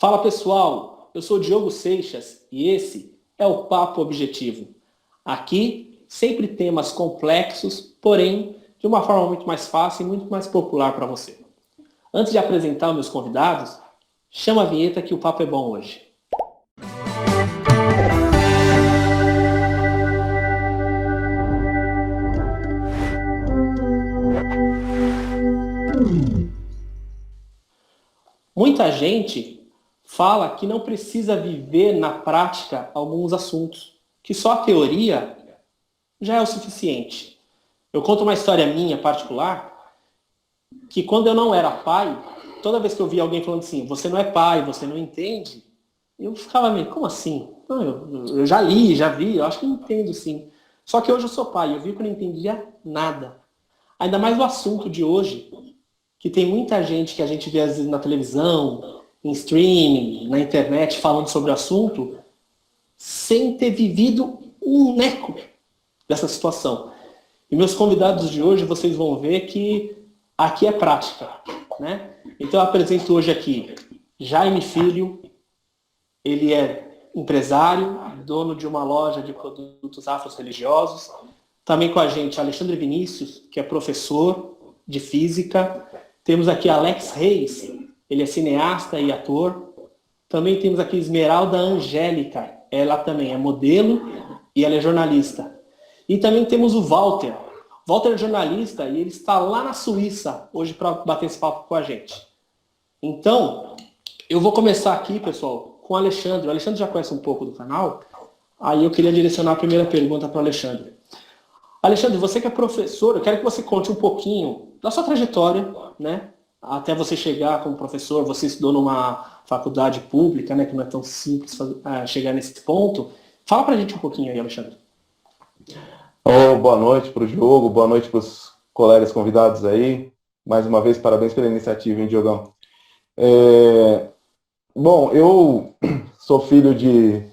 Fala pessoal, eu sou o Diogo Seixas e esse é o Papo Objetivo. Aqui, sempre temas complexos, porém de uma forma muito mais fácil e muito mais popular para você. Antes de apresentar os meus convidados, chama a vinheta que o papo é bom hoje. Muita gente fala que não precisa viver na prática alguns assuntos, que só a teoria já é o suficiente. Eu conto uma história minha particular, que quando eu não era pai, toda vez que eu via alguém falando assim, você não é pai, você não entende, eu ficava meio, como assim? Não, eu já li, já vi, eu acho que eu entendo sim. Só que hoje eu sou pai, eu vi que eu não entendia nada. Ainda mais o assunto de hoje, que tem muita gente que a gente vê às vezes na televisão, em streaming, na internet, falando sobre o assunto, sem ter vivido um neco dessa situação. E meus convidados de hoje, vocês vão ver que aqui é prática, né? Então eu apresento hoje aqui Jaime Filho, ele é empresário, dono de uma loja de produtos afro-religiosos. Também com a gente Alexandre Vinícius, que é professor de física. Temos aqui Alex Reis, ele é cineasta e ator. Também temos aqui Esmeralda Angélica, ela também é modelo e ela é jornalista. E também temos o Walter. Walter é jornalista e ele está lá na Suíça hoje para bater esse papo com a gente. Então, eu vou começar aqui, pessoal, com o Alexandre. O Alexandre já conhece um pouco do canal, aí eu queria direcionar a primeira pergunta para o Alexandre. Alexandre, você que é professor, eu quero que você conte um pouquinho da sua trajetória, né? Até você chegar como professor, você estudou numa faculdade pública, né? Que não é tão simples chegar nesse ponto. Fala pra gente um pouquinho aí, Alexandre. Boa noite para o Diogo, boa noite para os colegas convidados aí. Mais uma vez, parabéns pela iniciativa, hein, Diogão? Bom, eu sou filho de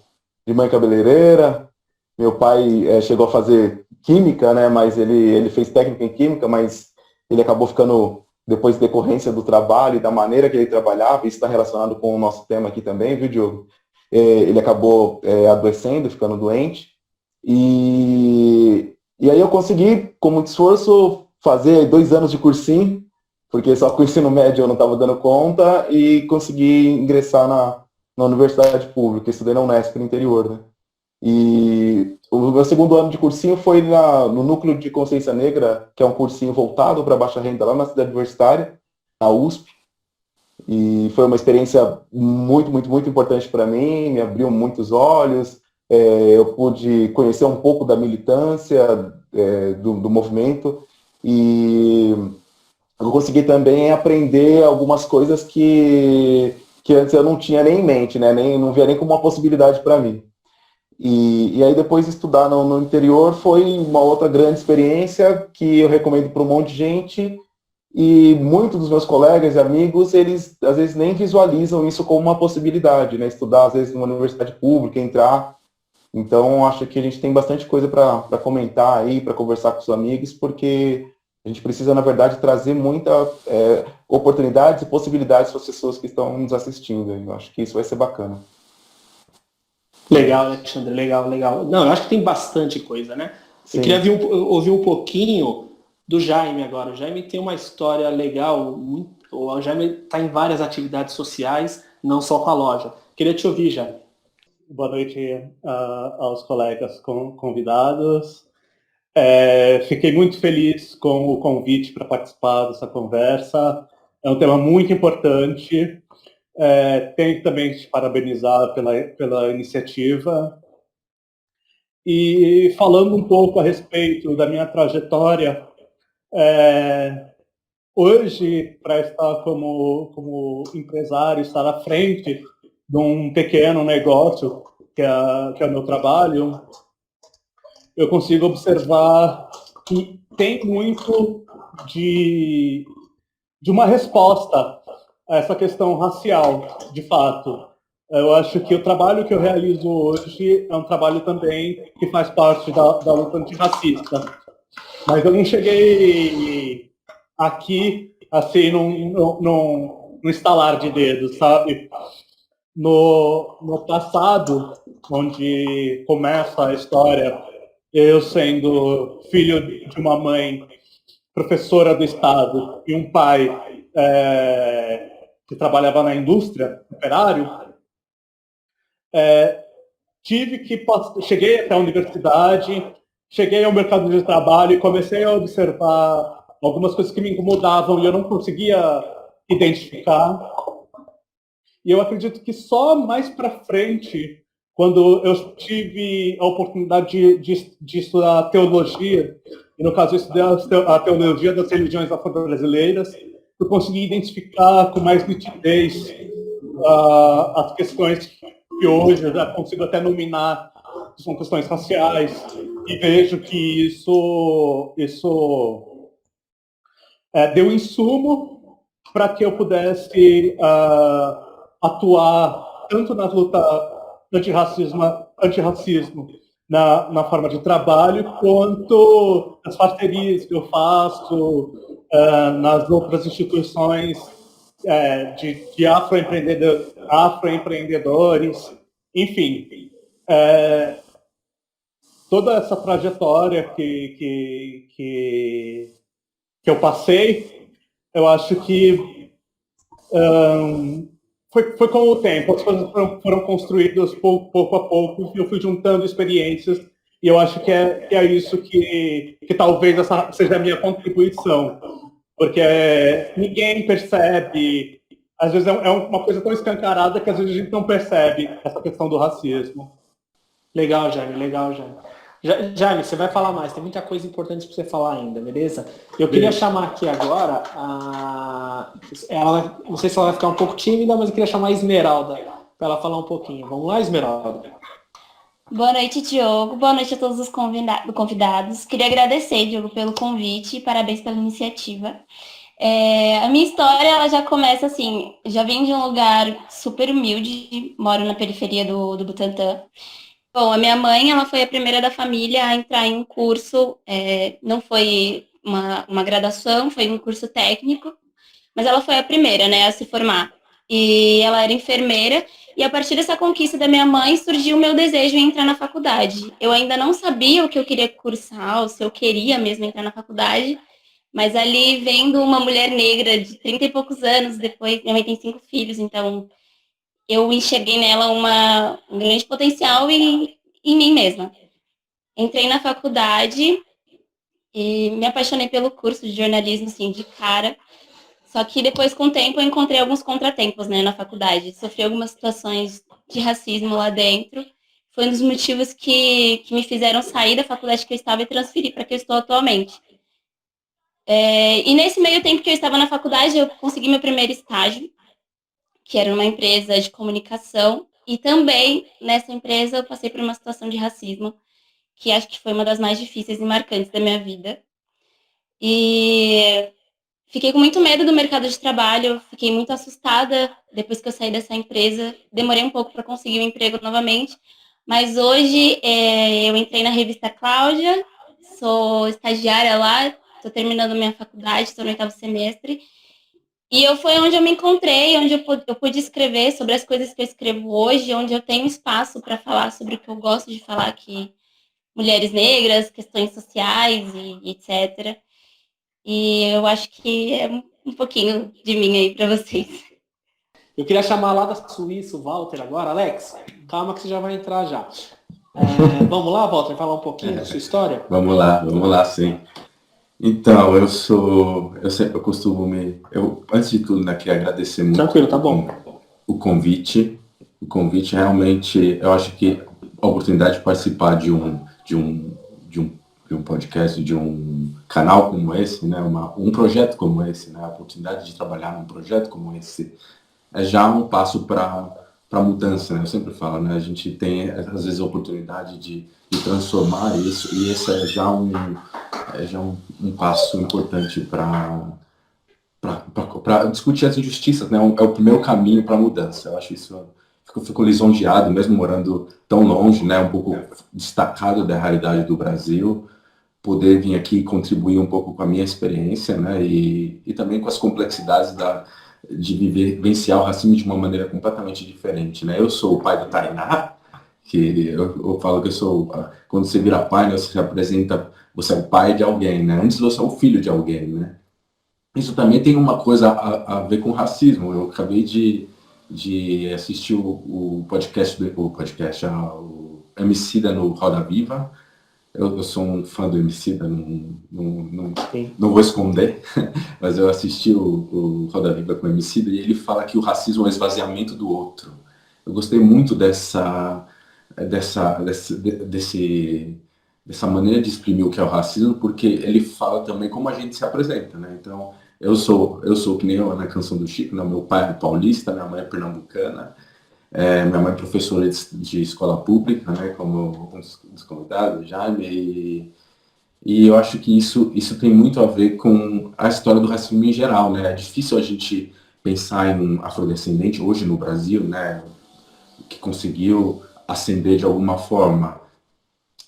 mãe cabeleireira. Meu pai chegou a fazer química, né? Mas ele fez técnica em química, mas ele acabou ficando, depois de decorrência do trabalho e da maneira que ele trabalhava, isso está relacionado com o nosso tema aqui também, viu, Diogo? Ele acabou adoecendo, ficando doente. E aí eu consegui, com muito esforço, fazer 2 anos de cursinho, porque só com o ensino médio eu não estava dando conta, e consegui ingressar na universidade pública. Estudei na Unesp, no interior, né? E o meu segundo ano de cursinho foi no Núcleo de Consciência Negra, que é um cursinho voltado para baixa renda lá na cidade universitária, na USP. E foi uma experiência muito, muito, muito importante para mim, me abriu muitos olhos. Eu pude conhecer um pouco da militância do movimento, e eu consegui também aprender algumas coisas que antes eu não tinha nem em mente, né? Não via nem como uma possibilidade para mim. E aí depois estudar no interior foi uma outra grande experiência que eu recomendo para um monte de gente, e muitos dos meus colegas e amigos, eles às vezes nem visualizam isso como uma possibilidade, né? Estudar às vezes numa universidade pública, entrar. Então acho que a gente tem bastante coisa para comentar aí, para conversar com os amigos, porque a gente precisa, na verdade, trazer muita oportunidades e possibilidades para as pessoas que estão nos assistindo. Eu acho que isso vai ser bacana. Legal, Alexandre, legal, legal. Não, eu acho que tem bastante coisa, né? Eu queria Sim. ouvir um pouquinho do Jaime agora. O Jaime tem uma história legal, o Jaime está em várias atividades sociais, não só com a loja. Queria te ouvir, Jaime. Boa noite aos colegas convidados. Fiquei muito feliz com o convite para participar dessa conversa. É um tema muito importante. Tenho que também te parabenizar pela iniciativa. E falando um pouco a respeito da minha trajetória, hoje, para estar como empresário, estar à frente de um pequeno negócio, que é o meu trabalho, eu consigo observar que tem muito de uma resposta a essa questão racial, de fato. Eu acho que o trabalho que eu realizo hoje é um trabalho também que faz parte da luta antirracista. Mas eu não cheguei aqui, assim, num estalar de dedos, sabe? no passado, onde começa a história, eu sendo filho de uma mãe professora do Estado e um pai que trabalhava na indústria, operário, cheguei até a universidade, cheguei ao mercado de trabalho e comecei a observar algumas coisas que me incomodavam e eu não conseguia identificar. E eu acredito que só mais para frente, quando eu tive a oportunidade de estudar teologia, e no caso eu estudei a teologia das religiões afro-brasileiras, eu consegui identificar com mais nitidez as questões que hoje eu já consigo até nominar, que são questões raciais, e vejo que isso deu insumo para que eu pudesse atuar tanto na luta antirracismo na forma de trabalho, quanto nas parcerias que eu faço nas outras instituições de afroempreendedores, enfim. Toda essa trajetória que eu passei, eu acho que foi com o tempo, as coisas foram construídas pouco a pouco, e eu fui juntando experiências, e eu acho que é isso que talvez essa seja a minha contribuição, porque ninguém percebe, às vezes é uma coisa tão escancarada que às vezes a gente não percebe essa questão do racismo. Legal, Jaime, legal, Jaime. Jaime, você vai falar mais, tem muita coisa importante para você falar ainda, beleza? Eu queria chamar aqui agora ela, não sei se ela vai ficar um pouco tímida, mas eu queria chamar a Esmeralda para ela falar um pouquinho. Vamos lá, Esmeralda? Boa noite, Diogo. Boa noite a todos os convidados. Queria agradecer, Diogo, pelo convite e parabéns pela iniciativa. A minha história, ela já começa assim, já vem de um lugar super humilde, moro na periferia do Butantã. Bom, a minha mãe, ela foi a primeira da família a entrar em um curso, não foi uma graduação, foi um curso técnico, mas ela foi a primeira, né, a se formar. E ela era enfermeira, e a partir dessa conquista da minha mãe, surgiu o meu desejo em entrar na faculdade. Eu ainda não sabia o que eu queria cursar, ou se eu queria mesmo entrar na faculdade, mas ali, vendo uma mulher negra de 30 e poucos anos, depois, minha mãe tem 5 filhos, então eu enxerguei nela um grande potencial em mim mesma. Entrei na faculdade e me apaixonei pelo curso de jornalismo, assim, de cara. Só que depois, com o tempo, eu encontrei alguns contratempos, né, na faculdade. Sofri algumas situações de racismo lá dentro. Foi um dos motivos que me fizeram sair da faculdade que eu estava e transferir para que eu estou atualmente. E nesse meio tempo que eu estava na faculdade, eu consegui meu primeiro estágio, que era numa empresa de comunicação, e também nessa empresa eu passei por uma situação de racismo, que acho que foi uma das mais difíceis e marcantes da minha vida. E fiquei com muito medo do mercado de trabalho, fiquei muito assustada depois que eu saí dessa empresa, demorei um pouco para conseguir um emprego novamente, mas hoje eu entrei na revista Cláudia, sou estagiária lá, estou terminando minha faculdade, estou no 8º semestre, e foi onde eu me encontrei, onde eu pude escrever sobre as coisas que eu escrevo hoje, onde eu tenho espaço para falar sobre o que eu gosto de falar, que mulheres negras, questões sociais e etc. E eu acho que é um pouquinho de mim aí para vocês. Eu queria chamar lá da Suíça o Walter agora. Alex, calma que você já vai entrar já. Vamos lá, Walter, falar um pouquinho da sua história? Vamos lá, sim. Então, antes de tudo, né, queria agradecer muito. Tranquilo, tá bom. O convite realmente, eu acho que a oportunidade de participar de um podcast, de um canal como esse, né, um projeto como esse, né, a oportunidade de trabalhar num projeto como esse, é já um passo para mudança, né? Eu sempre falo, né, a gente tem às vezes a oportunidade de transformar isso, e esse é já um passo importante para discutir as injustiças, né? É o primeiro caminho para a mudança. Eu acho isso, fico lisonjeado, mesmo morando tão longe, né? Um pouco destacado da realidade do Brasil, poder vir aqui e contribuir um pouco com a minha experiência, né? E também com as complexidades vivenciar o racismo de uma maneira completamente diferente, né? Eu sou o pai do Tainá, que eu falo que eu sou, quando você vira pai, né, você se apresenta, você é o pai de alguém, né? Antes você é o filho de alguém, né? Isso também tem uma coisa a ver com racismo. Eu acabei de assistir o podcast, o Emicida no Roda Viva. Eu sou um fã do Emicida, não vou esconder, mas eu assisti o Roda Viva com o Emicida e ele fala que o racismo é o esvaziamento do outro. Eu gostei muito dessa maneira de exprimir o que é o racismo, porque ele fala também como a gente se apresenta, né? Então, eu sou que nem eu na canção do Chico, né? Meu pai é paulista, minha mãe é pernambucana, minha mãe é professora de escola pública, né? Como um dos convidados, Jaime, e eu acho que isso tem muito a ver com a história do racismo em geral, né? É difícil a gente pensar em um afrodescendente hoje no Brasil, né? Que conseguiu ascender de alguma forma.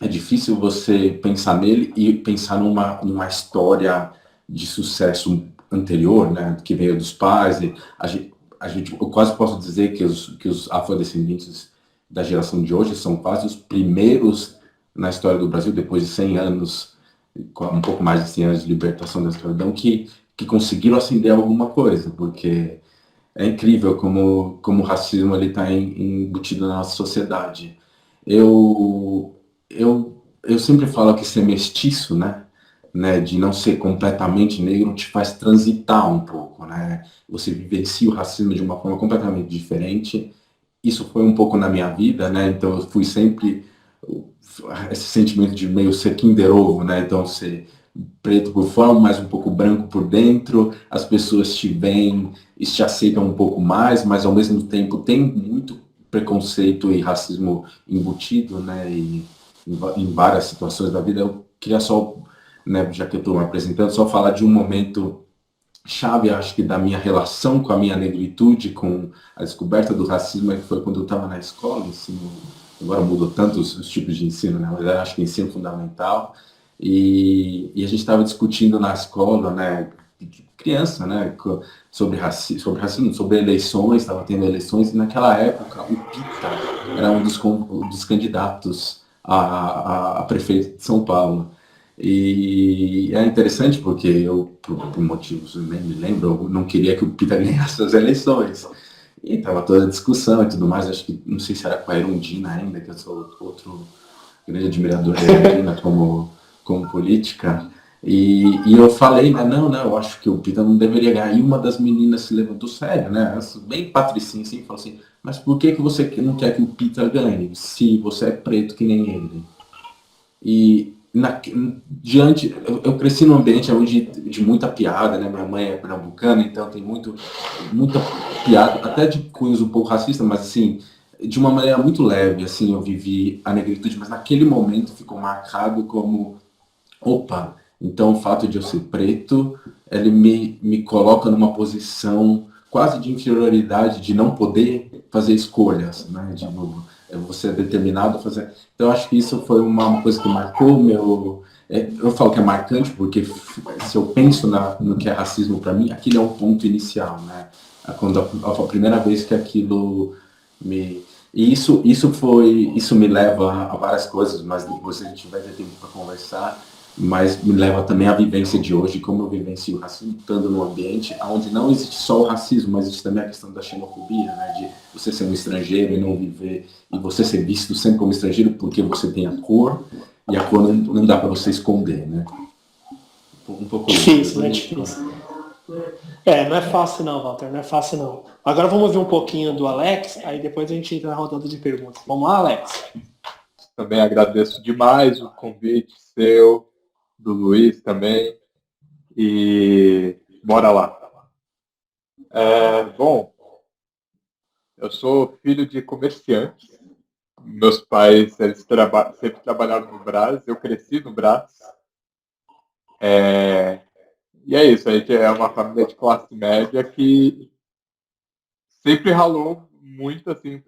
É difícil você pensar nele e pensar numa história de sucesso anterior, né, que veio dos pais. E eu quase posso dizer que os afrodescendentes da geração de hoje são quase os primeiros na história do Brasil, depois de 100 anos, um pouco mais de 100 anos de libertação da escravidão, que conseguiram ascender alguma coisa, porque é incrível como o racismo está embutido na nossa sociedade. Eu sempre falo que ser mestiço, né, de não ser completamente negro, te faz transitar um pouco, né? Você vivencia o racismo de uma forma completamente diferente. Isso foi um pouco na minha vida, né? Então eu fui sempre esse sentimento de meio ser Kinder Ovo, né? Então ser preto por fora, mas um pouco branco por dentro. As pessoas te veem e te aceitam um pouco mais, mas ao mesmo tempo tem muito preconceito e racismo embutido, né? E em várias situações da vida. Eu queria só, né, já que eu estou me apresentando, só falar de um momento chave, acho que da minha relação com a minha negritude, com a descoberta do racismo, que foi quando eu estava na escola, ensino, agora mudou tanto os tipos de ensino, né, mas eu acho que ensino fundamental, e a gente estava discutindo na escola, né, criança, né, sobre racismo, sobre eleições, estava tendo eleições, e naquela época o Pita era um dos candidatos a prefeito de São Paulo. E é interessante porque eu, por motivos eu nem me lembro, eu não queria que o Pita ganhasse as eleições. E estava toda a discussão e tudo mais, acho que, não sei se era com a Erundina ainda, que eu sou outro grande admirador da Erundina como política. E eu falei, né, não, eu acho que o Pita não deveria ganhar. E uma das meninas se levantou sério, né, bem patricinha assim, falou assim, mas por que você não quer que o Pita ganhe, se você é preto que nem ele? E eu cresci num ambiente onde de muita piada, né? Minha mãe é pernambucana, então tem muita piada, até de cunhos um pouco racistas, mas assim, de uma maneira muito leve, assim, eu vivi a negritude, mas naquele momento ficou marcado como, opa, então o fato de eu ser preto, ele me coloca numa posição quase de inferioridade, de não poder fazer escolhas, né? De novo, você é determinado a fazer. Então, eu acho que isso foi uma coisa que marcou meu. Eu falo que é marcante porque se eu penso no que é racismo para mim, aquilo é um ponto inicial, né? Quando a primeira vez que aquilo me. E isso me leva a várias coisas, mas depois a gente vai ter tempo para conversar. Mas me leva também à vivência de hoje, como eu vivencio o racismo, estando num ambiente onde não existe só o racismo, mas existe também a questão da xenofobia, né, de você ser um estrangeiro e não viver, e você ser visto sempre como estrangeiro porque você tem a cor, e a cor não dá para você esconder, né. Um pouco difícil, né? Difícil. Não é fácil não, Walter, não é fácil não. Agora vamos ouvir um pouquinho do Alex, aí depois a gente entra na rodada de perguntas. Vamos lá, Alex? Também agradeço demais o convite seu, do Luiz também, e bora lá. Bom, eu sou filho de comerciantes. Meus pais eles sempre trabalharam no Brás, eu cresci no Brás. E é isso, a gente é uma família de classe média que sempre ralou muito, assim,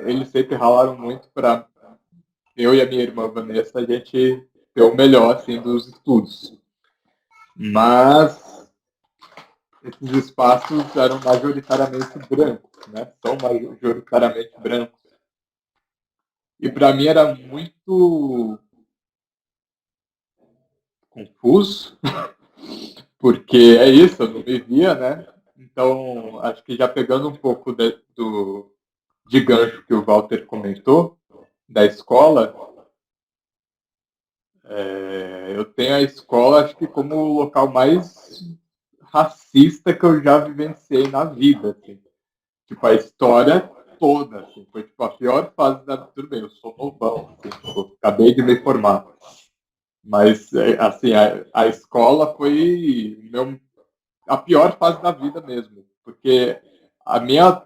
eles sempre ralaram muito para eu e a minha irmã Vanessa, a gente ter o melhor, assim, dos estudos. Mas esses espaços eram majoritariamente brancos, né? São majoritariamente brancos. E para mim era muito confuso, porque é isso, eu não vivia, né? Então, acho que já pegando um pouco de gancho que o Walter comentou, da escola, eu tenho a escola, acho que como o local mais racista que eu já vivenciei na vida, assim. Tipo, a história toda, assim, foi tipo a pior fase da... Tudo bem, eu sou novão, assim, tipo, acabei de me formar. Mas, assim, a escola foi a pior fase da vida mesmo. Porque a minha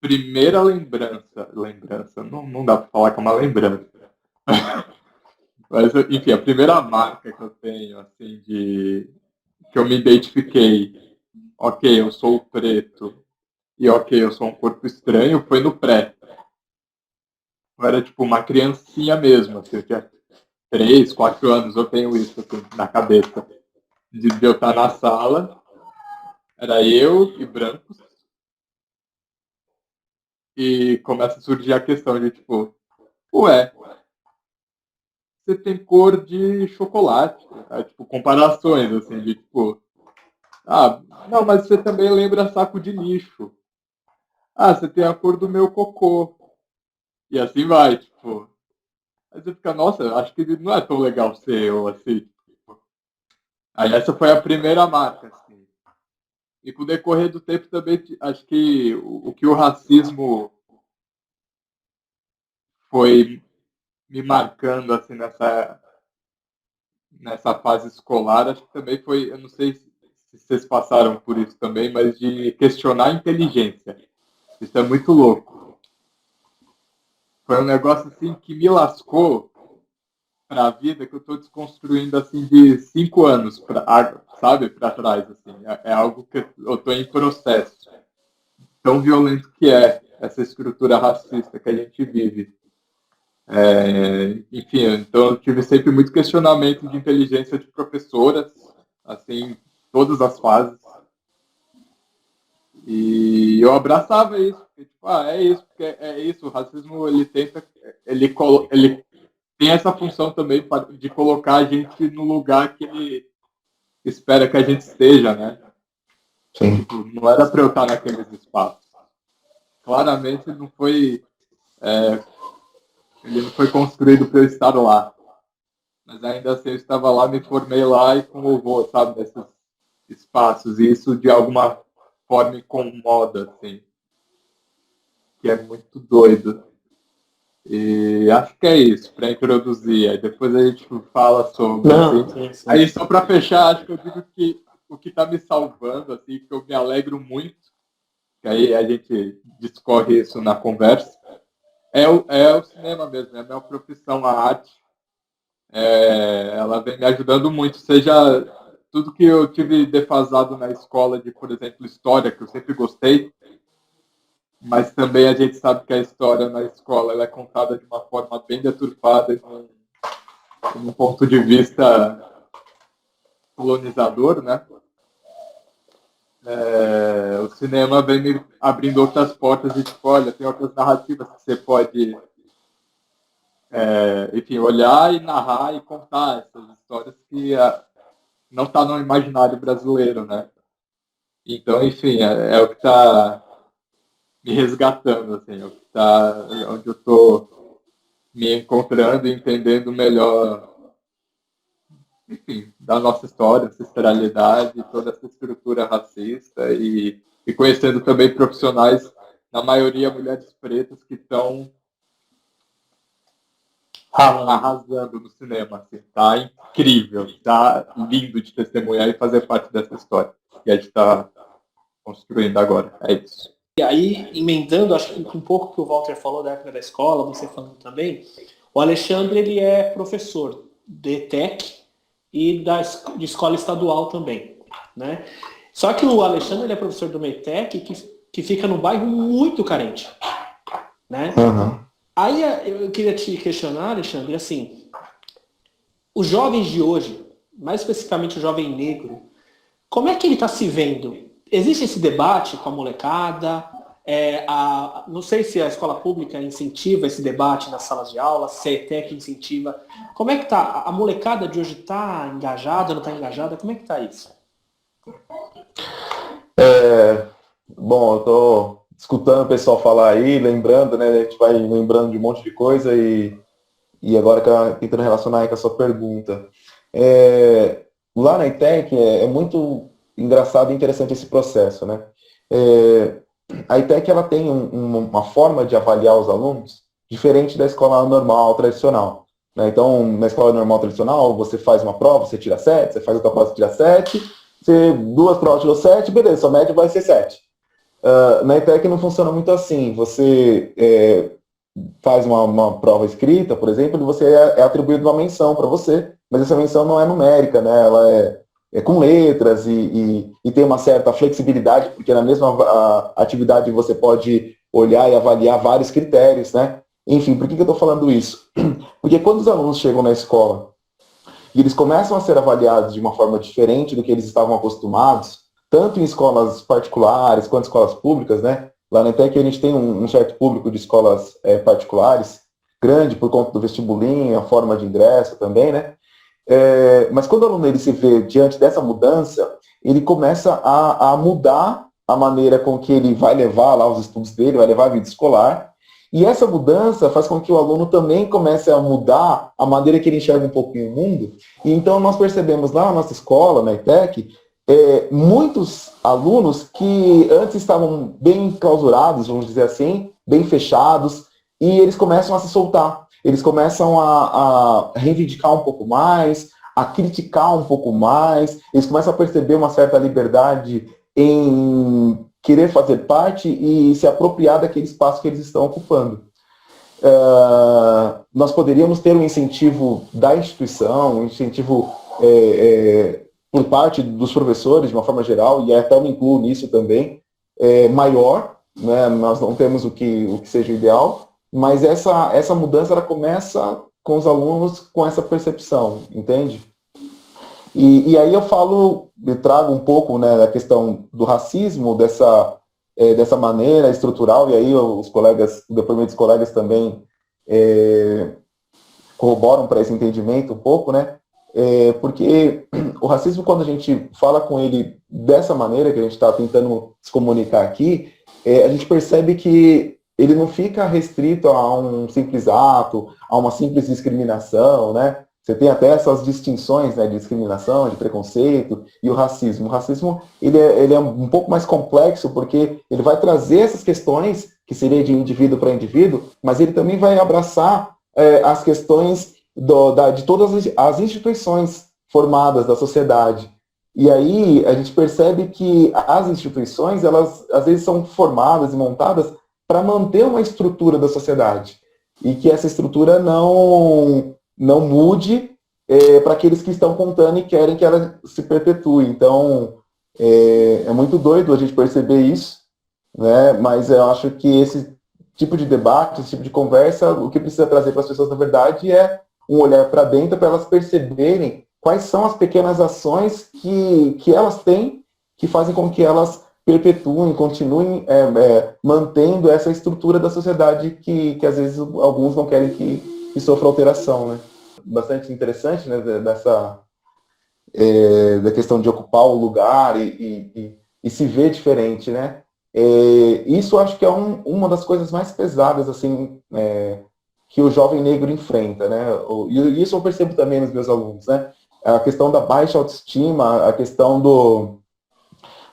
primeira lembrança, não dá pra falar que é uma lembrança. Mas, enfim, a primeira marca que eu tenho, assim, que eu me identifiquei, ok, eu sou preto, e ok, eu sou um corpo estranho, foi no pré. Eu era tipo uma criancinha mesmo, assim, eu tinha 3, 4 anos, eu tenho isso assim, na cabeça. De eu estar na sala, era eu e brancos, e começa a surgir a questão de tipo, ué, você tem cor de chocolate. Tipo, comparações, assim, de tipo, ah, não, mas você também lembra saco de lixo. Ah, você tem a cor do meu cocô. E assim vai, tipo. Aí você fica, nossa, acho que não é tão legal ser eu, assim. Aí essa foi a primeira marca, assim. E com o decorrer do tempo também, acho que o que o racismo foi me marcando, assim, nessa fase escolar, acho que também foi, eu não sei se vocês passaram por isso também, mas de questionar a inteligência. Isso é muito louco. Foi um negócio, assim, que me lascou para a vida, que eu estou desconstruindo assim de 5 anos sabe, para trás, assim. É algo que eu estou em processo. Tão violento que é essa estrutura racista que a gente vive. Enfim, então eu tive sempre muito questionamento de inteligência de professoras, assim, todas as fases. E eu abraçava isso, porque, tipo, é isso, porque é isso, o racismo ele tenta, ele tem essa função também de colocar a gente no lugar que ele espera que a gente esteja, né? Sim. Tipo, não era para eu estar naqueles espaços. Claramente não foi, ele não foi construído para eu estar lá. Mas ainda assim eu estava lá, me formei lá e com louvor, sabe, nesses espaços. E isso de alguma forma me incomoda, assim, que é muito doido. E acho que é isso, para introduzir. Aí depois a gente fala sobre. Não, Assim. sim. Aí só para fechar, acho que eu digo que o que está me salvando, assim, que eu me alegro muito, que aí a gente discorre isso na conversa, é o cinema mesmo, é a minha profissão, a arte. Ela vem me ajudando muito, seja tudo que eu tive defasado na escola de, por exemplo, história, que eu sempre gostei, mas também a gente sabe que a história na escola ela é contada de uma forma bem deturpada, num ponto de vista colonizador, né? O cinema vem me abrindo outras portas e tipo, olha, tem outras narrativas que você pode, enfim, olhar e narrar e contar essas histórias que não está no imaginário brasileiro, né? Então, enfim, é o que está me resgatando, assim, é o que tá, onde eu estou me encontrando e entendendo melhor, enfim, da nossa história, ancestralidade, toda essa estrutura racista e conhecendo também profissionais, na maioria mulheres pretas, que estão arrasando no cinema. Assim, tá incrível, tá lindo de testemunhar e fazer parte dessa história que a gente está construindo agora. É isso. E aí, emendando, acho que um pouco que o Walter falou da época da escola, você falando também, o Alexandre ele é professor de ETEC e de escola estadual também, né? Só que o Alexandre ele é professor do METEC que fica num bairro muito carente, né? Uhum. Aí eu queria te questionar, Alexandre, assim, os jovens de hoje, mais especificamente o jovem negro, Como é que ele está se vendo? Existe esse debate com a molecada? Não sei se a escola pública incentiva esse debate nas salas de aula, se a ETEC incentiva. Como é que está? A molecada de hoje está engajada, não está engajada? Como é que está isso? Bom, eu estou escutando o pessoal falar aí, lembrando, né? A gente vai lembrando de um monte de coisa e agora tentando relacionar aí com a sua pergunta. Lá na ETEC é muito engraçado e interessante esse processo, né? A ETEC ela tem uma forma de avaliar os alunos diferente da escola normal, tradicional, né? Então, na escola normal, tradicional, você faz uma prova, você tira 7, você faz outra prova, você tira 7, você, 2 provas tirou 7, beleza, sua média vai ser 7. Na ETEC não funciona muito assim. Você faz uma prova escrita, por exemplo, e você é atribuído uma menção para você, mas essa menção não é numérica, né? Ela é com letras e tem uma certa flexibilidade, porque na mesma atividade você pode olhar e avaliar vários critérios, né? Enfim, por que eu estou falando isso? Porque quando os alunos chegam na escola e eles começam a ser avaliados de uma forma diferente do que eles estavam acostumados, tanto em escolas particulares quanto em escolas públicas, né? Lá na ETEC a gente tem um certo público de escolas particulares, grande por conta do vestibulinho, a forma de ingresso também, né? Mas quando o aluno ele se vê diante dessa mudança, ele começa a mudar a maneira com que ele vai levar lá os estudos dele, vai levar a vida escolar, e essa mudança faz com que o aluno também comece a mudar a maneira que ele enxerga um pouquinho o mundo. E então nós percebemos lá na nossa escola, na ETEC, muitos alunos que antes estavam bem clausurados, vamos dizer assim, bem fechados, e eles começam a se soltar. Eles começam a reivindicar um pouco mais, a criticar um pouco mais, eles começam a perceber uma certa liberdade em querer fazer parte e se apropriar daquele espaço que eles estão ocupando. Nós poderíamos ter um incentivo da instituição, um incentivo por parte dos professores, de uma forma geral, e até eu me incluo nisso também, maior, né? Nós não temos o que seja ideal, mas essa mudança ela começa com os alunos com essa percepção, entende? E aí eu trago um pouco, né, da questão do racismo, dessa maneira estrutural, e aí o depoimento dos colegas também corroboram para esse entendimento um pouco, né? Porque o racismo, quando a gente fala com ele dessa maneira que a gente está tentando se comunicar aqui, a gente percebe que ele não fica restrito a um simples ato, a uma simples discriminação, né? Você tem até essas distinções, né, de discriminação, de preconceito e o racismo. O racismo ele é um pouco mais complexo porque ele vai trazer essas questões, que seria de indivíduo para indivíduo, mas ele também vai abraçar as questões de todas as instituições formadas da sociedade. E aí a gente percebe que as instituições, elas às vezes são formadas e montadas para manter uma estrutura da sociedade. E que essa estrutura não mude para aqueles que estão contando e querem que ela se perpetue. Então, é muito doido a gente perceber isso, né? Mas eu acho que esse tipo de debate, esse tipo de conversa, o que precisa trazer para as pessoas, na verdade, é um olhar para dentro, para elas perceberem quais são as pequenas ações que elas têm, que fazem com que elas perpetuem, continuem mantendo essa estrutura da sociedade que às vezes alguns não querem que sofra alteração, né? Bastante interessante, né, da questão de ocupar o lugar e se ver diferente, né? Isso acho que é uma das coisas mais pesadas, assim, que o jovem negro enfrenta, né? E isso eu percebo também nos meus alunos, né? A questão da baixa autoestima, a questão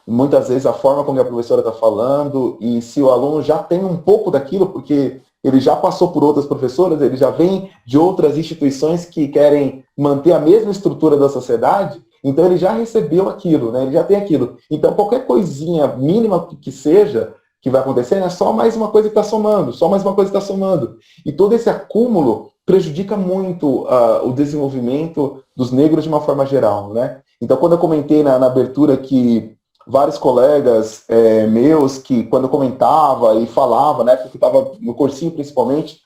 muitas vezes a forma como a professora está falando, e se o aluno já tem um pouco daquilo, porque ele já passou por outras professoras, ele já vem de outras instituições que querem manter a mesma estrutura da sociedade, então ele já recebeu aquilo, né? Ele já tem aquilo. Então qualquer coisinha mínima que seja, que vai acontecer, é só mais uma coisa que está somando, só mais uma coisa que está somando. E todo esse acúmulo prejudica muito o desenvolvimento dos negros de uma forma geral, né? Então quando eu comentei na abertura que vários colegas meus que, quando eu comentava e falava, né, porque eu estava no cursinho principalmente,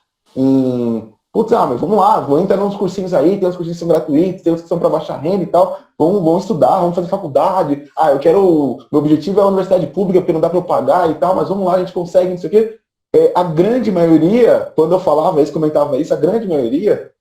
putz, mas vamos lá, vou entrar nos cursinhos aí, tem uns cursinhos que são gratuitos, tem uns que são para baixar renda e tal, vamos estudar, vamos fazer faculdade, meu objetivo é a universidade pública, porque não dá para eu pagar e tal, mas vamos lá, a gente consegue, não sei o quê. A grande maioria, quando eu falava isso, comentava isso, a grande maioria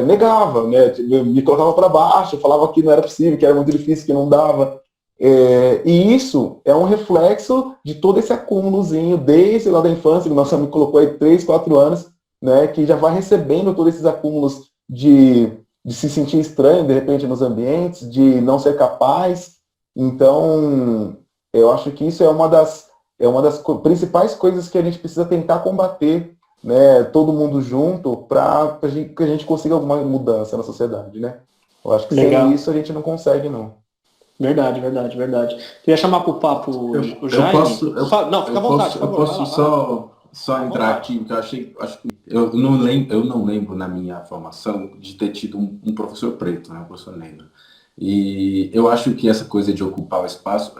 negava, né? Me colocava para baixo, falava que não era possível, que era muito difícil, que não dava. E isso é um reflexo de todo esse acúmulozinho, desde lá da infância, que o nosso amigo colocou aí 3, 4 anos, né? Que já vai recebendo todos esses acúmulos de se sentir estranho, de repente, nos ambientes, de não ser capaz. Então, eu acho que isso é uma das principais coisas que a gente precisa tentar combater, né, todo mundo junto, para que a gente consiga alguma mudança na sociedade, né? Eu acho que Legal. sem isso a gente não consegue, não. Verdade. Queria chamar para o papo o Jaime. Não, fica à vontade, por favor. Eu posso só entrar aqui, porque acho que eu não lembro na minha formação de ter tido um professor preto, né, um professor negro. E eu acho que essa coisa de ocupar o espaço,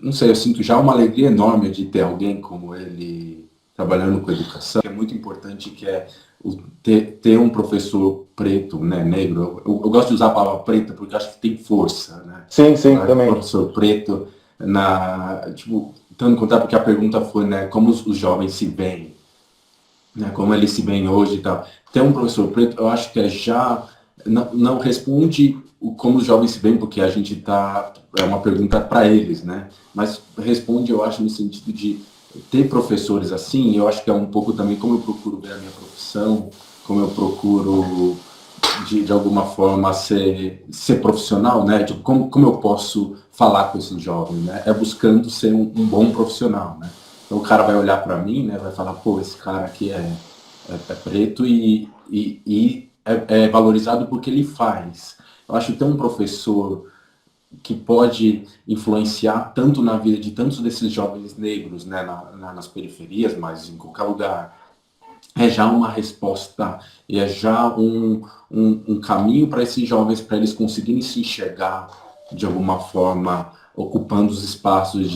não sei, eu sinto já uma alegria enorme de ter alguém como ele trabalhando com educação. É muito importante que ter um professor preto, né, negro. Eu gosto de usar a palavra preta porque acho que tem força, né? Sim, também. Professor preto, tendo em conta, porque a pergunta foi, né, como os jovens se veem, né, como eles se veem hoje e tal. Ter um professor preto, eu acho que já não responde como os jovens se veem, porque a gente é uma pergunta para eles, né? Mas responde, eu acho, no sentido de ter professores assim. Eu acho que é um pouco também como eu procuro ver a minha profissão, como eu procuro de alguma forma ser profissional, né? Tipo, como eu posso falar com esses jovens, né? É buscando ser um bom profissional, né? Então o cara vai olhar para mim, né? Vai falar, pô, esse cara aqui é preto e é valorizado porque ele faz. Eu acho que ter um professor que pode influenciar tanto na vida de tantos desses jovens negros, né, nas periferias, mas em qualquer lugar, é já uma resposta e é já um caminho para esses jovens, para eles conseguirem se enxergar de alguma forma, ocupando os espaços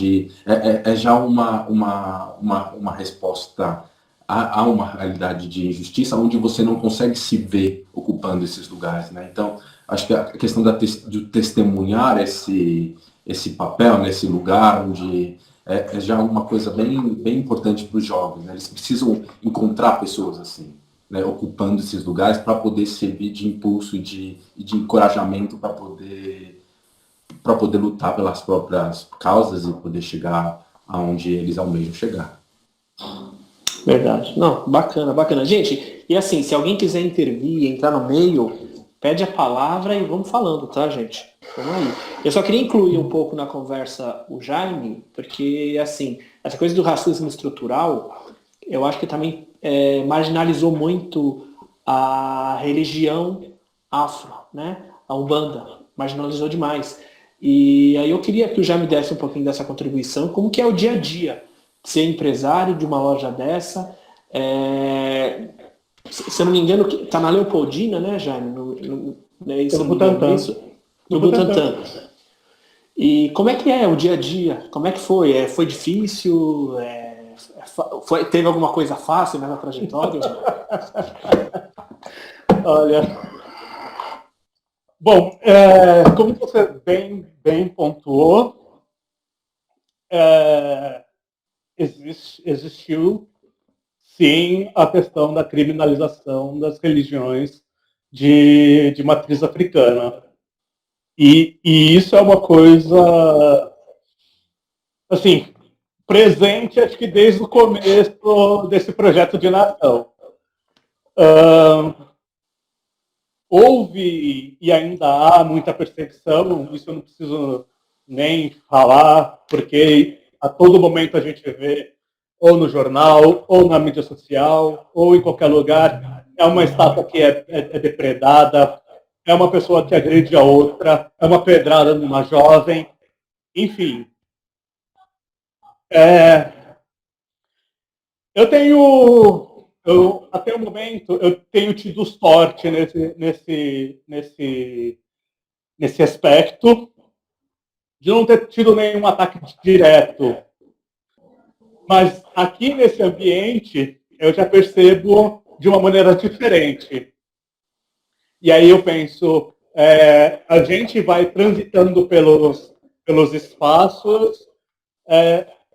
é já uma resposta a uma realidade de injustiça onde você não consegue se ver ocupando esses lugares, né? Então, acho que a questão de testemunhar esse papel nesse lugar onde é já uma coisa bem importante para os jovens, né? Eles precisam encontrar pessoas assim, né, ocupando esses lugares para poder servir de impulso e de encorajamento para poder lutar pelas próprias causas e poder chegar aonde eles almejam chegar. Verdade. Não, bacana. Gente, e assim, se alguém quiser intervir, entrar no meio, pede a palavra e vamos falando, tá, gente? Vamos aí. Eu só queria incluir um pouco na conversa o Jaime, porque, assim, essa coisa do racismo estrutural, eu acho que também marginalizou muito a religião afro, né? A Umbanda, marginalizou demais. E aí eu queria que o Jaime desse um pouquinho dessa contribuição, como que é o dia a dia ser empresário de uma loja dessa. Se eu não me engano, está na Leopoldina, né, Jaime? No Butantã. No Butantã. E como é que é o dia a dia? Como é que foi? Foi difícil? Teve alguma coisa fácil na trajetória? Olha, bom, como você bem pontuou, existiu sim a questão da criminalização das religiões de matriz africana. E isso é uma coisa, assim, presente, acho que desde o começo desse projeto de nação. Houve e ainda há muita perseguição, isso eu não preciso nem falar, porque a todo momento a gente vê, ou no jornal, ou na mídia social, ou em qualquer lugar, é uma estátua que é depredada, é uma pessoa que agride a outra, é uma pedrada numa jovem, enfim. Até o momento, eu tenho tido sorte nesse aspecto de não ter tido nenhum ataque direto. Mas aqui nesse ambiente, eu já percebo de uma maneira diferente. E aí eu penso, a gente vai transitando pelos espaços,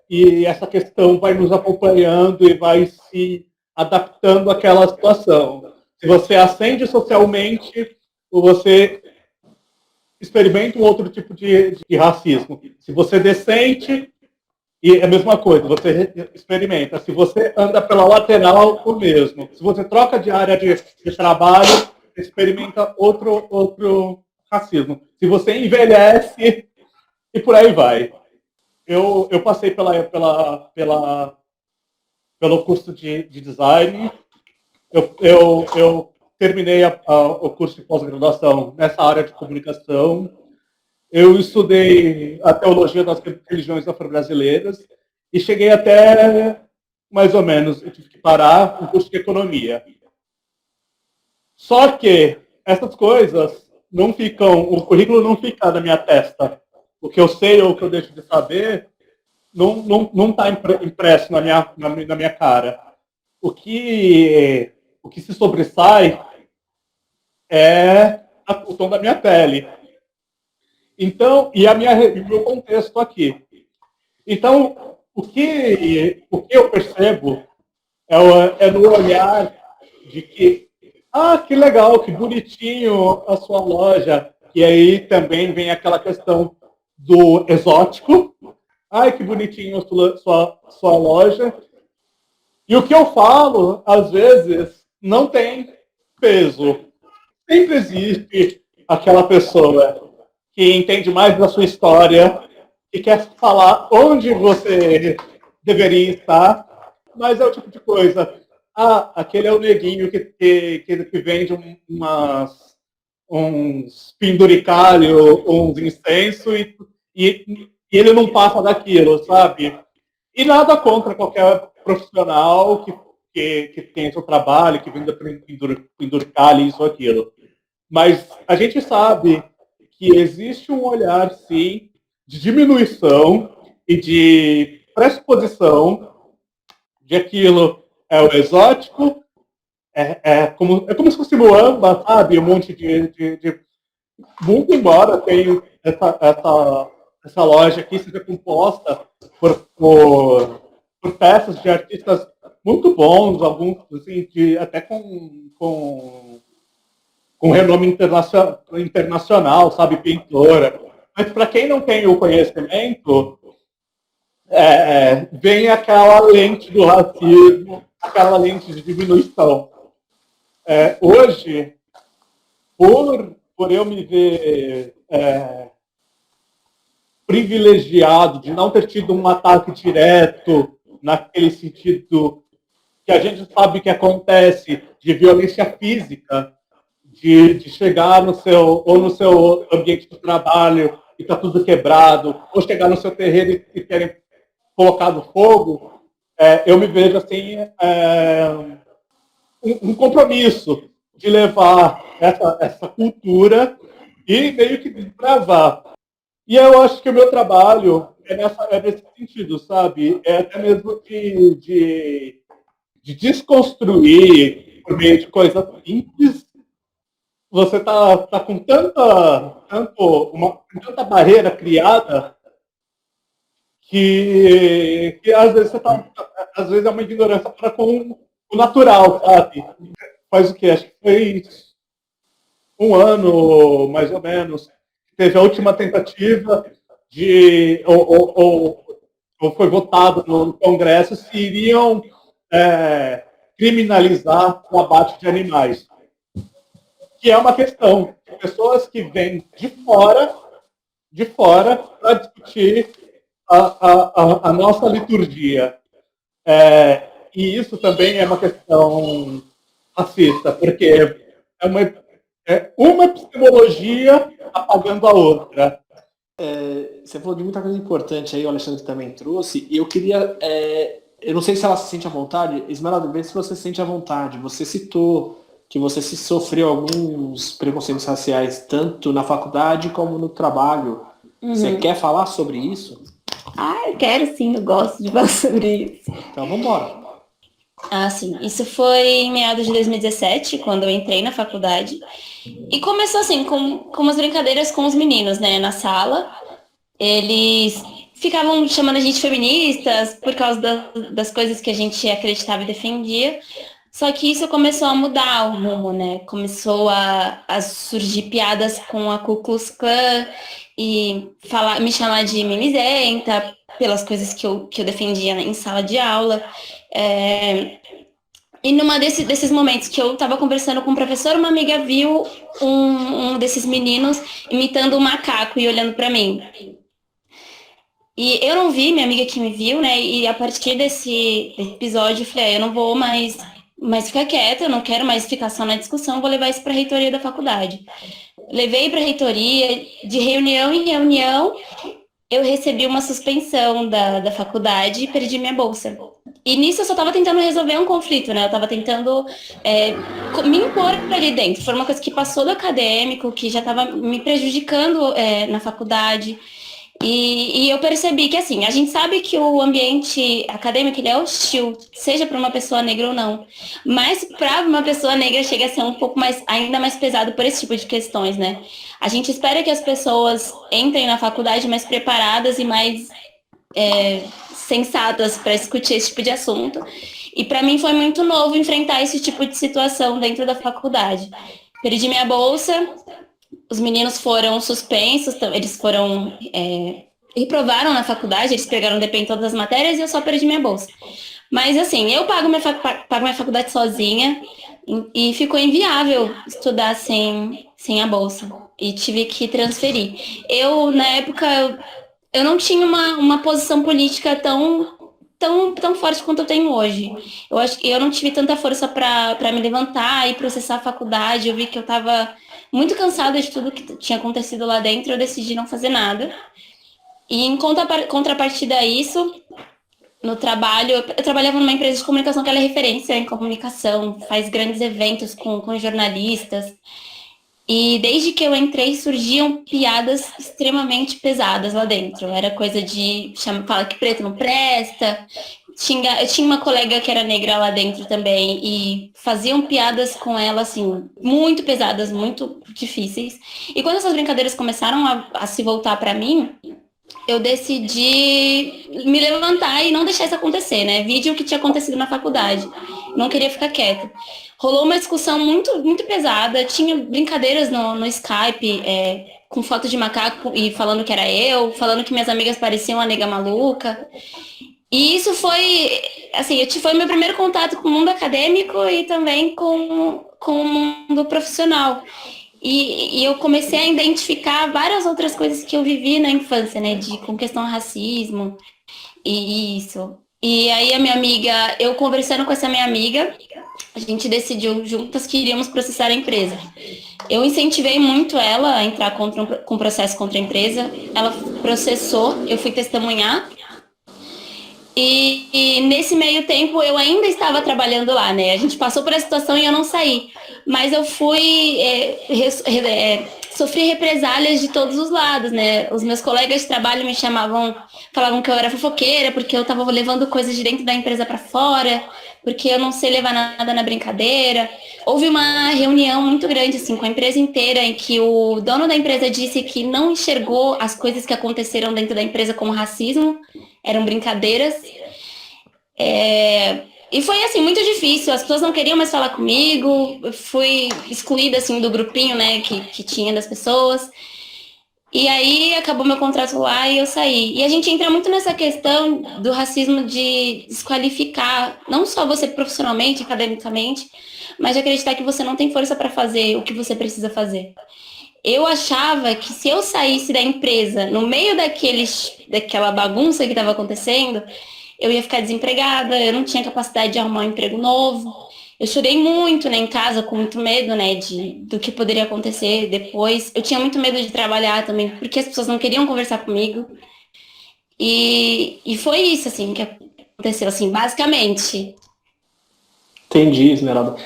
e essa questão vai nos acompanhando e vai se adaptando àquela situação. Se você ascende socialmente, ou você experimenta um outro tipo de racismo. Se você descende, e é a mesma coisa, você experimenta. Se você anda pela lateral, o mesmo. Se você troca de área de trabalho, experimenta outro racismo. Se você envelhece, e por aí vai. Eu passei pelo curso de design. Eu terminei o curso de pós-graduação nessa área de comunicação. Eu estudei a teologia das religiões afro-brasileiras e cheguei até, mais ou menos, eu tive que parar o curso de economia. Só que essas coisas não ficam, o currículo não fica na minha testa. O que eu sei ou o que eu deixo de saber não está impresso na minha cara. O que se sobressai é o tom da minha pele. Então, e o meu contexto aqui. Então, o que eu percebo é no olhar de que, que legal, que bonitinho a sua loja. E aí também vem aquela questão do exótico. Ai, que bonitinho a sua loja. E o que eu falo, às vezes, não tem peso. Sempre existe aquela pessoa que entende mais da sua história, que quer falar onde você deveria estar, mas é o tipo de coisa. Aquele é o neguinho que vende uns penduricalhos, uns incensos, e ele não passa daquilo, sabe? E nada contra qualquer profissional que tem seu trabalho, que venda penduricalho, isso ou aquilo. Mas a gente sabe que existe um olhar, sim, de diminuição e de pressuposição de aquilo é o exótico, é como se fosse Moamba, sabe? Um monte de... Muito embora tenha essa loja aqui seja composta por peças de artistas muito bons, alguns assim, até com renome internacional, sabe, pintora. Mas para quem não tem o conhecimento, vem aquela lente do racismo, aquela lente de diminuição. Hoje, por eu me ver privilegiado de não ter tido um ataque direto, naquele sentido que a gente sabe que acontece, de violência física, de chegar no seu ambiente de trabalho e tá tudo quebrado, ou chegar no seu terreno e terem colocado fogo, eu me vejo assim, um compromisso de levar essa cultura e meio que desbravar. E eu acho que o meu trabalho é nesse sentido, sabe? É até mesmo de desconstruir por meio de coisas simples. Você tá com tanta barreira criada que às vezes às vezes é uma ignorância para com o natural, sabe? Faz o quê? Acho que foi um ano, mais ou menos, teve a última tentativa ou foi votado no Congresso se iriam criminalizar o abate de animais. Que é uma questão de pessoas que vêm de fora para discutir a nossa liturgia. E isso também é uma questão racista, porque é uma epistemologia apagando a outra. Você falou de muita coisa importante aí, o Alexandre também trouxe, e eu queria... eu não sei se ela se sente à vontade, Esmeralda, vê se você se sente à vontade. Você citou que você se sofreu alguns preconceitos raciais, tanto na faculdade como no trabalho. Uhum. Você quer falar sobre isso? Eu quero sim, eu gosto de falar sobre isso. Então vamos embora. Ah, sim. Isso foi em meados de 2017, quando eu entrei na faculdade. E começou assim, com umas brincadeiras com os meninos, né, na sala. Eles ficavam chamando a gente feministas por causa das coisas que a gente acreditava e defendia. Só que isso começou a mudar o rumo, né? Começou a surgir piadas com a Ku Klux Klan e me chamar de mimizenta pelas coisas que eu defendia em sala de aula. E numa desses momentos que eu estava conversando com o professor, uma amiga viu um desses meninos imitando um macaco e olhando para mim. E eu não vi, minha amiga que me viu, né? E a partir desse episódio, eu falei, eu não vou mais ficar quieta, eu não quero mais ficar só na discussão, vou levar isso para a reitoria da faculdade. Levei para a reitoria, de reunião em reunião, eu recebi uma suspensão da faculdade e perdi minha bolsa. E nisso eu só estava tentando resolver um conflito, né? Eu estava tentando me impor ali dentro. Foi uma coisa que passou do acadêmico, que já estava me prejudicando na faculdade. E eu percebi que, assim, a gente sabe que o ambiente acadêmico ele é hostil, seja para uma pessoa negra ou não. Mas para uma pessoa negra chega a ser um pouco ainda mais pesado por esse tipo de questões, né? A gente espera que as pessoas entrem na faculdade mais preparadas e mais sensatas para discutir esse tipo de assunto. E para mim foi muito novo enfrentar esse tipo de situação dentro da faculdade. Perdi minha bolsa. Os meninos foram suspensos, eles reprovaram na faculdade, eles pegaram DP em todas as matérias e eu só perdi minha bolsa. Mas assim, eu pago minha faculdade sozinha e ficou inviável estudar sem a bolsa. E tive que transferir. Na época, eu não tinha uma posição política tão forte quanto eu tenho hoje. Eu acho que eu não tive tanta força para me levantar e processar a faculdade. Eu vi que eu estava muito cansada de tudo que tinha acontecido lá dentro, eu decidi não fazer nada. E em contrapartida a isso, no trabalho, eu trabalhava numa empresa de comunicação que ela é referência em comunicação, faz grandes eventos com jornalistas. E desde que eu entrei, surgiam piadas extremamente pesadas lá dentro. Era coisa de falar que preto não presta. Eu tinha uma colega que era negra lá dentro também e faziam piadas com ela, assim, muito pesadas, muito difíceis. E quando essas brincadeiras começaram a se voltar para mim, eu decidi me levantar e não deixar isso acontecer, né? Vi o que tinha acontecido na faculdade. Não queria ficar quieta. Rolou uma discussão muito, muito pesada. Tinha brincadeiras no Skype, com foto de macaco e falando que era eu, falando que minhas amigas pareciam a nega maluca. E isso foi, assim, foi meu primeiro contato com o mundo acadêmico e também com o mundo profissional. E eu comecei a identificar várias outras coisas que eu vivi na infância, né? Com questão ao racismo e isso. E aí a minha amiga, eu conversando com essa minha amiga, a gente decidiu juntas que iríamos processar a empresa. Eu incentivei muito ela a entrar com processo contra a empresa. Ela processou, eu fui testemunhar. E nesse meio tempo eu ainda estava trabalhando lá, né? A gente passou por essa situação e eu não saí. Mas eu fui sofri represálias de todos os lados, né? Os meus colegas de trabalho me falavam que eu era fofoqueira, porque eu estava levando coisas de dentro da empresa para fora, porque eu não sei levar nada na brincadeira. Houve uma reunião muito grande, assim, com a empresa inteira, em que o dono da empresa disse que não enxergou as coisas que aconteceram dentro da empresa como racismo, eram brincadeiras. E foi, assim, muito difícil. As pessoas não queriam mais falar comigo. Eu fui excluída, assim, do grupinho, né, que tinha das pessoas. E aí acabou meu contrato lá e eu saí. E a gente entra muito nessa questão do racismo de desqualificar, não só você profissionalmente, academicamente, mas de acreditar que você não tem força para fazer o que você precisa fazer. Eu achava que se eu saísse da empresa no meio daquela bagunça que estava acontecendo, eu ia ficar desempregada, eu não tinha capacidade de arrumar um emprego novo. Eu chorei muito, né, em casa, com muito medo, né, do que poderia acontecer depois. Eu tinha muito medo de trabalhar também, porque as pessoas não queriam conversar comigo. E foi isso, assim, que aconteceu, assim, basicamente. Entendi, Esmeralda.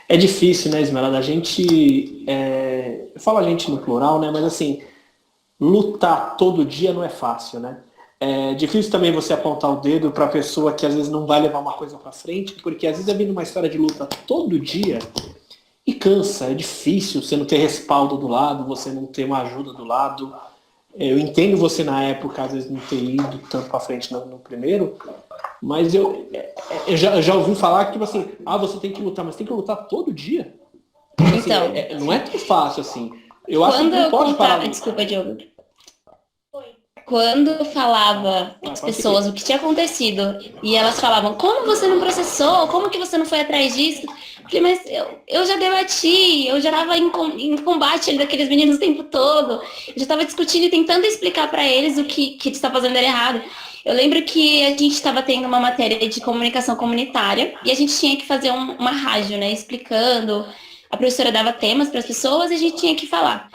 É difícil, né, Esmeralda? Eu falo a gente no plural, né, mas assim, lutar todo dia não é fácil, né? É difícil também você apontar o dedo para a pessoa que às vezes não vai levar uma coisa para frente, porque às vezes é vindo uma história de luta todo dia e cansa, é difícil você não ter respaldo do lado, você não ter uma ajuda do lado. Eu entendo você na época, às vezes, não ter ido tanto para frente no primeiro, mas eu já ouvi falar que, tipo assim, você tem que lutar, mas tem que lutar todo dia. Assim, Então, não é tão fácil assim. Eu acho que quando não eu pode parar. contava. Desculpa, Diogo. Quando eu falava para as pessoas o que tinha acontecido e elas falavam, como você não processou? Como que você não foi atrás disso? Eu falei, mas eu já debati, eu já estava em combate ali daqueles meninos o tempo todo. Eu já estava discutindo e tentando explicar para eles o que eles estavam fazendo era errado. Eu lembro que a gente estava tendo uma matéria de comunicação comunitária e a gente tinha que fazer uma rádio, né, explicando. A professora dava temas para as pessoas e a gente tinha que falar.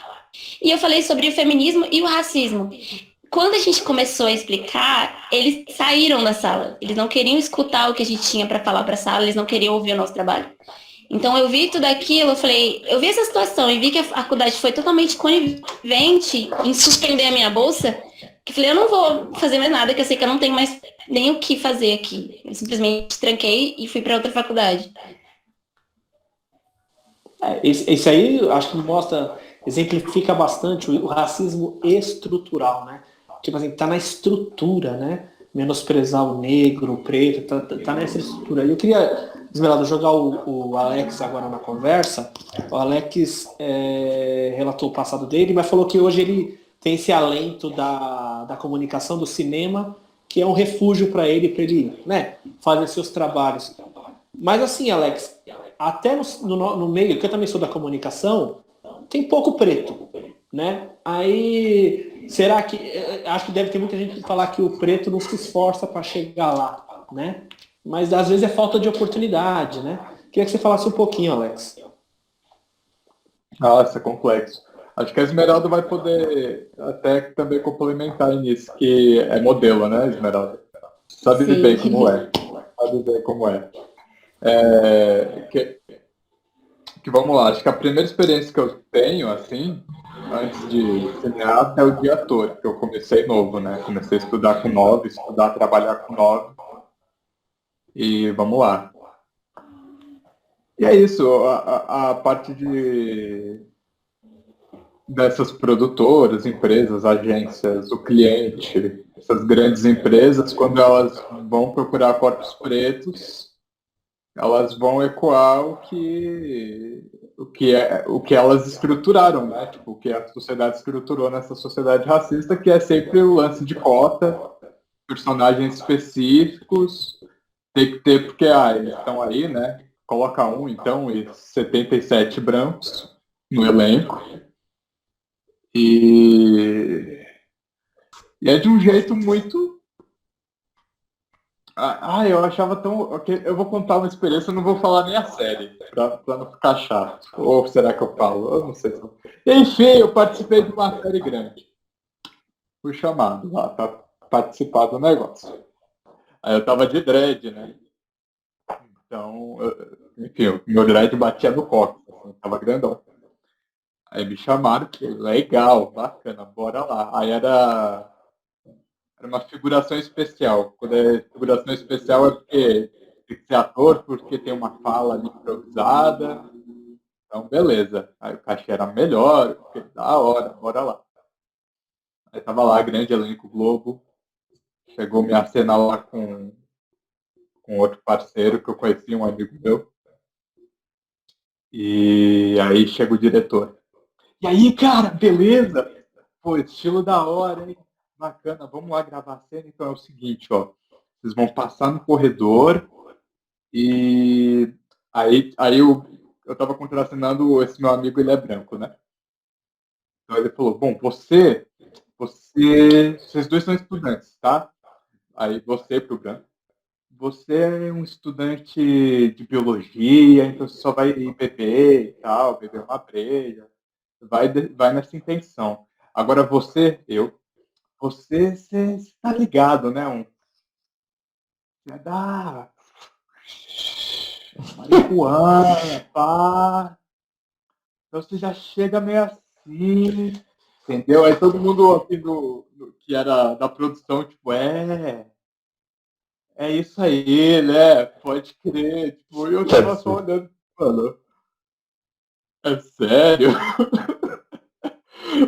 E eu falei sobre o feminismo e o racismo. Quando a gente começou a explicar, eles saíram da sala. Eles não queriam escutar o que a gente tinha para falar para a sala, eles não queriam ouvir o nosso trabalho. Então eu vi tudo aquilo, eu vi essa situação e vi que a faculdade foi totalmente conivente em suspender a minha bolsa, que eu falei, eu não vou fazer mais nada, que eu sei que eu não tenho mais nem o que fazer aqui. Eu simplesmente tranquei e fui para outra faculdade. Esse aí, acho que exemplifica bastante o racismo estrutural, né? Tipo assim, tá na estrutura, né? Menosprezar o negro, o preto, tá nessa estrutura. E eu queria, Esmeralda, jogar o Alex agora na conversa. O Alex relatou o passado dele, mas falou que hoje ele tem esse alento da comunicação, do cinema, que é um refúgio para ele, né, fazer seus trabalhos. Mas assim, Alex, até no meio, que eu também sou da comunicação, tem pouco preto, né? Aí, será que... Acho que deve ter muita gente que falar que o preto não se esforça para chegar lá, né? Mas às vezes é falta de oportunidade, né? Queria que você falasse um pouquinho, Alex. Nossa, é complexo. Acho que a Esmeralda vai poder até também complementar nisso, que é modelo, né, Esmeralda? Sabe bem como é. Sabe bem como é. Que vamos lá, acho que a primeira experiência que eu tenho, assim, antes de cineasta, é o de ator, que eu comecei novo, né? Comecei a estudar com 9, estudar, trabalhar com 9, e vamos lá. E é isso, a parte dessas produtoras, empresas, agências, o cliente, essas grandes empresas, quando elas vão procurar corpos pretos, elas vão ecoar o que elas estruturaram, né? Tipo, o que a sociedade estruturou nessa sociedade racista, que é sempre o lance de cota, personagens específicos, tem que ter, porque eles estão aí, né? Coloca um, então, e 77 brancos no elenco. E é de um jeito muito... eu achava tão... Eu vou contar uma experiência, eu não vou falar nem a série, pra não ficar chato. Ou será que eu falo? Eu não sei. Enfim, eu participei de uma série grande. Fui chamado lá pra participar do negócio. Aí eu tava de dread, né? Então, enfim, o meu dread batia no coque, assim, tava grandão. Aí me chamaram, que legal, bacana, bora lá. Aí era uma figuração especial. Quando é figuração especial é porque tem que ser ator, porque tem uma fala ali improvisada. Então, beleza. Aí o cachê era melhor, porque da hora, bora lá. Aí tava lá, grande elenco Globo. Chegou me acenar lá com outro parceiro que eu conheci, um amigo meu. E aí chega o diretor. E aí, cara, beleza? Pô, estilo da hora, hein? Bacana, vamos lá gravar a cena. Então é o seguinte, ó. Vocês vão passar no corredor e aí eu tava contracenando esse meu amigo, ele é branco, né? Então ele falou, bom, vocês dois são estudantes, tá? Aí você pro branco. Você é um estudante de biologia, então você só vai beber e tal, beber uma breja. Vai nessa intenção. Agora você tá ligado, né? Você dá marihuana, pá. Então você já chega meio assim, Entendeu? Aí todo mundo aqui que era da produção, tipo, é isso aí, né? Pode crer. Tipo, eu tava só olhando, mano, é sério?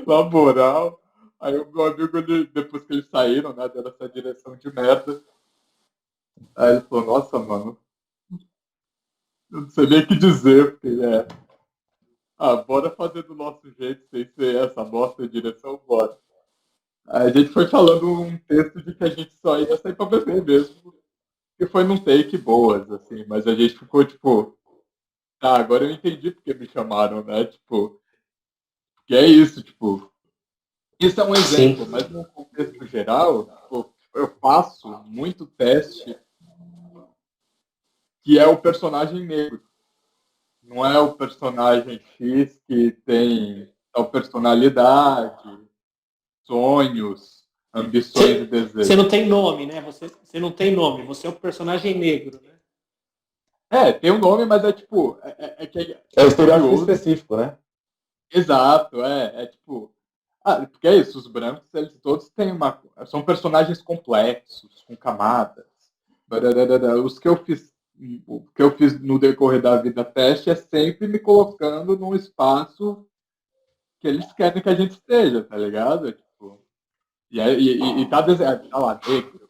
Na moral. Aí o meu amigo, depois que eles saíram, né, deram essa direção de merda, aí ele falou, nossa, mano, eu não sei nem o que dizer, porque bora fazer do nosso jeito, sem ser essa bosta de direção, bora. Aí a gente foi falando um texto de que a gente só ia sair pra beber mesmo, que foi num take boas, assim, mas a gente ficou, tipo, tá, agora eu entendi porque me chamaram, né, tipo, que é isso, tipo, isso é um exemplo, mas no contexto geral, tipo, eu faço muito teste que é o personagem negro. Não é o personagem X que tem tal personalidade, sonhos, ambições e desejos. Você não tem nome, né? Você não tem nome, você é o personagem negro, né? Tem um nome, mas é tipo. É o estereótipo específico, né? Exato, tipo. Porque é isso, os brancos, eles todos têm são personagens complexos, com camadas. Os que eu fiz. O que eu fiz no decorrer da vida teste é sempre me colocando num espaço que eles querem que a gente esteja, tá ligado? Tipo, e tá desenhado, tá lá, negro.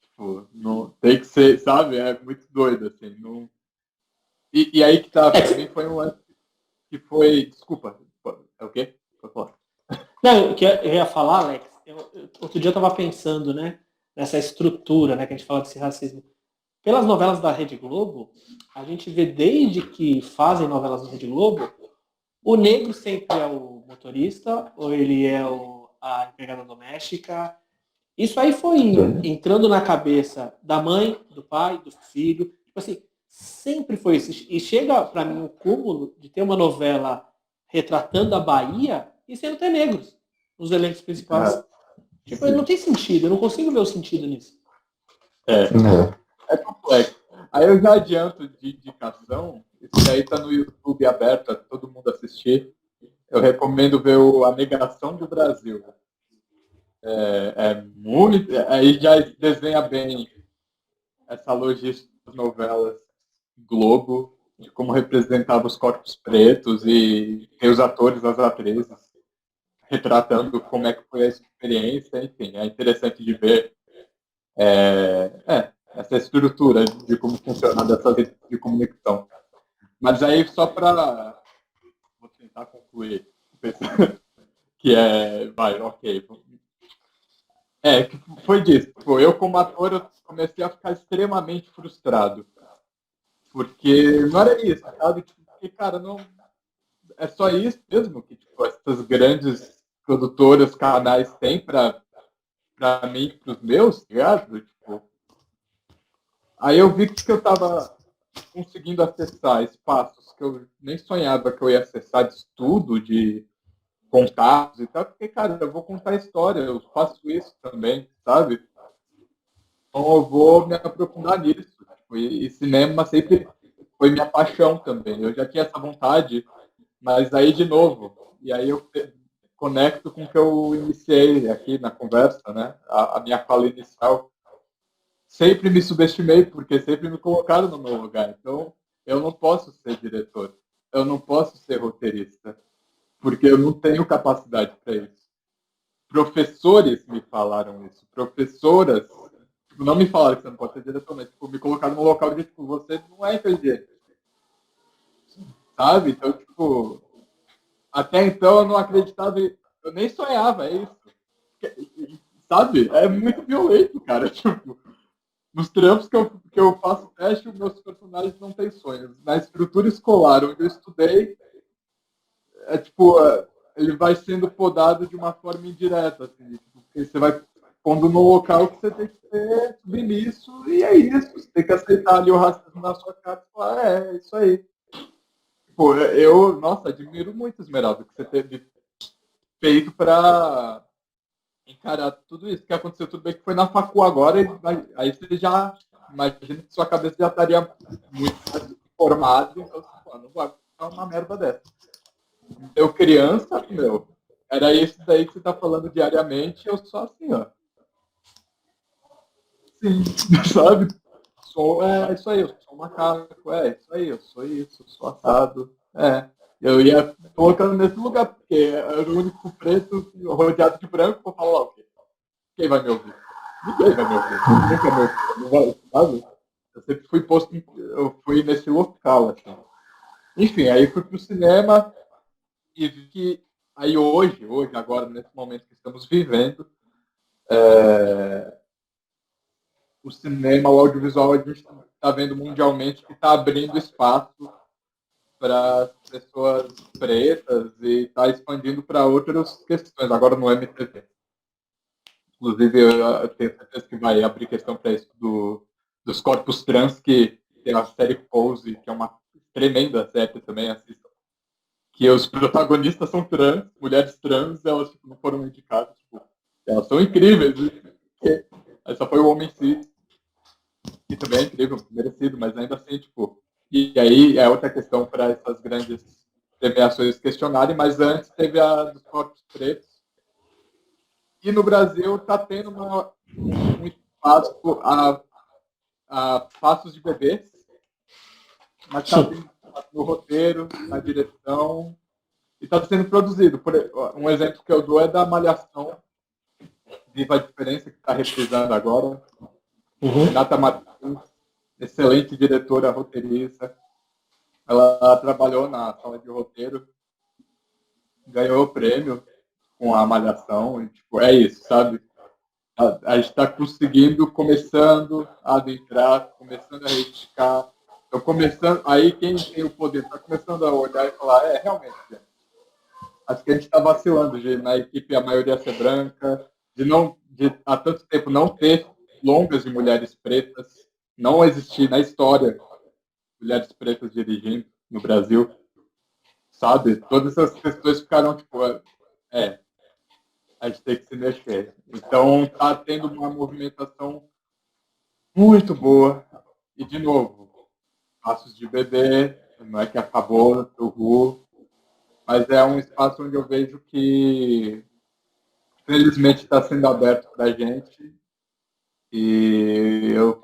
Tipo, não, tem que ser, sabe? É muito doido, assim. Não... E aí que tá, pra mim foi um lance que foi. Desculpa, é o quê? Pode falar. Não, o que eu ia falar, Alex, outro dia eu estava pensando, né, nessa estrutura, né, que a gente fala desse racismo. Pelas novelas da Rede Globo, a gente vê desde que fazem novelas da Rede Globo, o negro sempre é o motorista, ou ele é a empregada doméstica. Isso aí foi entrando na cabeça da mãe, do pai, do filho. Tipo assim, sempre foi isso. E chega para mim o cúmulo de ter uma novela retratando a Bahia e sem não ter negros nos elencos principais. Tipo, não tem sentido, eu não consigo ver o sentido nisso. É complexo. Aí eu já adianto de indicação, isso daí tá no YouTube aberto para todo mundo assistir. Eu recomendo ver A Negação do Brasil. Muito. Aí já desenha bem essa logística das novelas Globo, de como representava os corpos pretos e tem os atores, as atrizes, retratando como é que foi a experiência, enfim, é interessante de ver essa estrutura de como funciona dessa rede de comunicação. Mas aí, só para... Vou tentar concluir, que que foi disso. Eu, como ator, eu comecei a ficar extremamente frustrado. Porque não era isso, sabe? Porque, cara, não... É só isso mesmo que tipo, essas grandes produtoras, canais têm pra mim e pros meus, tá ligado? Tipo, aí eu vi que eu tava conseguindo acessar espaços que eu nem sonhava que eu ia acessar de estudo, de contatos e tal, porque, cara, eu vou contar história, eu faço isso também, sabe? Então eu vou me aprofundar nisso. Tipo, e cinema sempre foi minha paixão também. Eu já tinha essa vontade, mas aí de novo. E aí eu conecto com o que eu iniciei aqui na conversa, né? A minha fala inicial. Sempre me subestimei, porque sempre me colocaram no meu lugar. Então, eu não posso ser diretor. Eu não posso ser roteirista. Porque eu não tenho capacidade para isso. Professores me falaram isso. Professoras não me falaram que você não pode ser diretor, mas me colocaram no local de, tipo, você não é inteligente. Sabe? Então, tipo, até então eu não acreditava, eu nem sonhava, é isso. Sabe? É muito violento, cara. Tipo, nos trampos que eu faço teste, os meus personagens não têm sonhos. Na estrutura escolar onde eu estudei, ele vai sendo podado de uma forma indireta, assim, porque você vai pondo no local que você tem que ser submisso, e é isso. Você tem que aceitar ali o racismo na sua cara e falar, é isso aí. Pô, eu, nossa, admiro muito, Esmeralda, que você teve feito para encarar tudo isso que aconteceu. Tudo bem que foi na facu agora, aí você já imagina que sua cabeça já estaria muito mais formada, então você fala, não vai ficar uma merda dessa. Eu criança, era isso daí que você tá falando diariamente, eu sou assim, ó. Sim, sabe? É isso aí, eu sou um macaco, é isso aí, eu sou isso, eu sou assado. Eu ia colocando nesse lugar, porque era o único preto rodeado de branco, vou falar o quê? Quem vai me ouvir? Ninguém vai me ouvir. Nunca me ouvir. Não vai, sabe? Eu sempre fui posto, eu fui nesse local, assim. Enfim, aí fui pro cinema e vi que aí hoje, agora, nesse momento que estamos vivendo, o cinema, o audiovisual, a gente está vendo mundialmente que está abrindo espaço para pessoas pretas e está expandindo para outras questões, agora no MTV. Inclusive, eu tenho certeza que vai abrir questão para isso dos corpos trans, que tem a série Pose, que é uma tremenda série também, assistam. Que os protagonistas são trans, mulheres trans, elas tipo, não foram indicadas. Tipo, elas são incríveis. Aí só foi o homem cis, que também é incrível, merecido, mas ainda assim, tipo. E aí é outra questão para essas grandes premiações questionarem, mas antes teve a dos corpos pretos. E no Brasil está tendo um espaço a passos de bebês, mas está no roteiro, na direção, e está sendo produzido. Um exemplo que eu dou é da Malhação, Viva a Diferença, que está reprisando agora. Renata Martins, excelente diretora, roteirista. Ela trabalhou na sala de roteiro, ganhou o prêmio com a Malhação, e, tipo, é isso, sabe? A gente está conseguindo, começando a adentrar, começando a reivindicar. Então, começando, aí quem tem o poder está começando a olhar e falar, realmente, acho que a gente está vacilando na equipe a maioria ser branca, de há tanto tempo não ter longas de mulheres pretas, não existir na história mulheres pretas dirigindo no Brasil, sabe? Todas essas questões ficaram, tipo, a gente tem que se mexer. Então, está tendo uma movimentação muito boa. E, de novo, passos de bebê, não é que acabou o RU, mas é um espaço onde eu vejo que, felizmente, está sendo aberto para a gente. E eu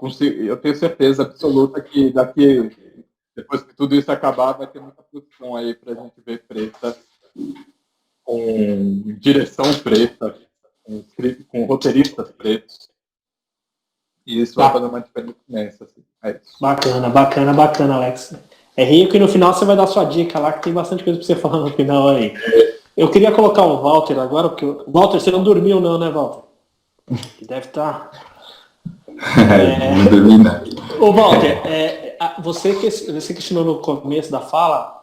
tenho certeza absoluta que depois que tudo isso acabar, vai ter muita produção aí para a gente ver preta, com direção preta, com roteiristas pretos. E isso vai fazer uma diferença imensa. Assim. É isso. Bacana, Alex. É rico e no final você vai dar sua dica lá, que tem bastante coisa para você falar no final aí. Eu queria colocar o Walter agora, porque Walter, você não dormiu não, né, Walter? Que deve estar... Não dormi não. Ô, Walter, você questionou no começo da fala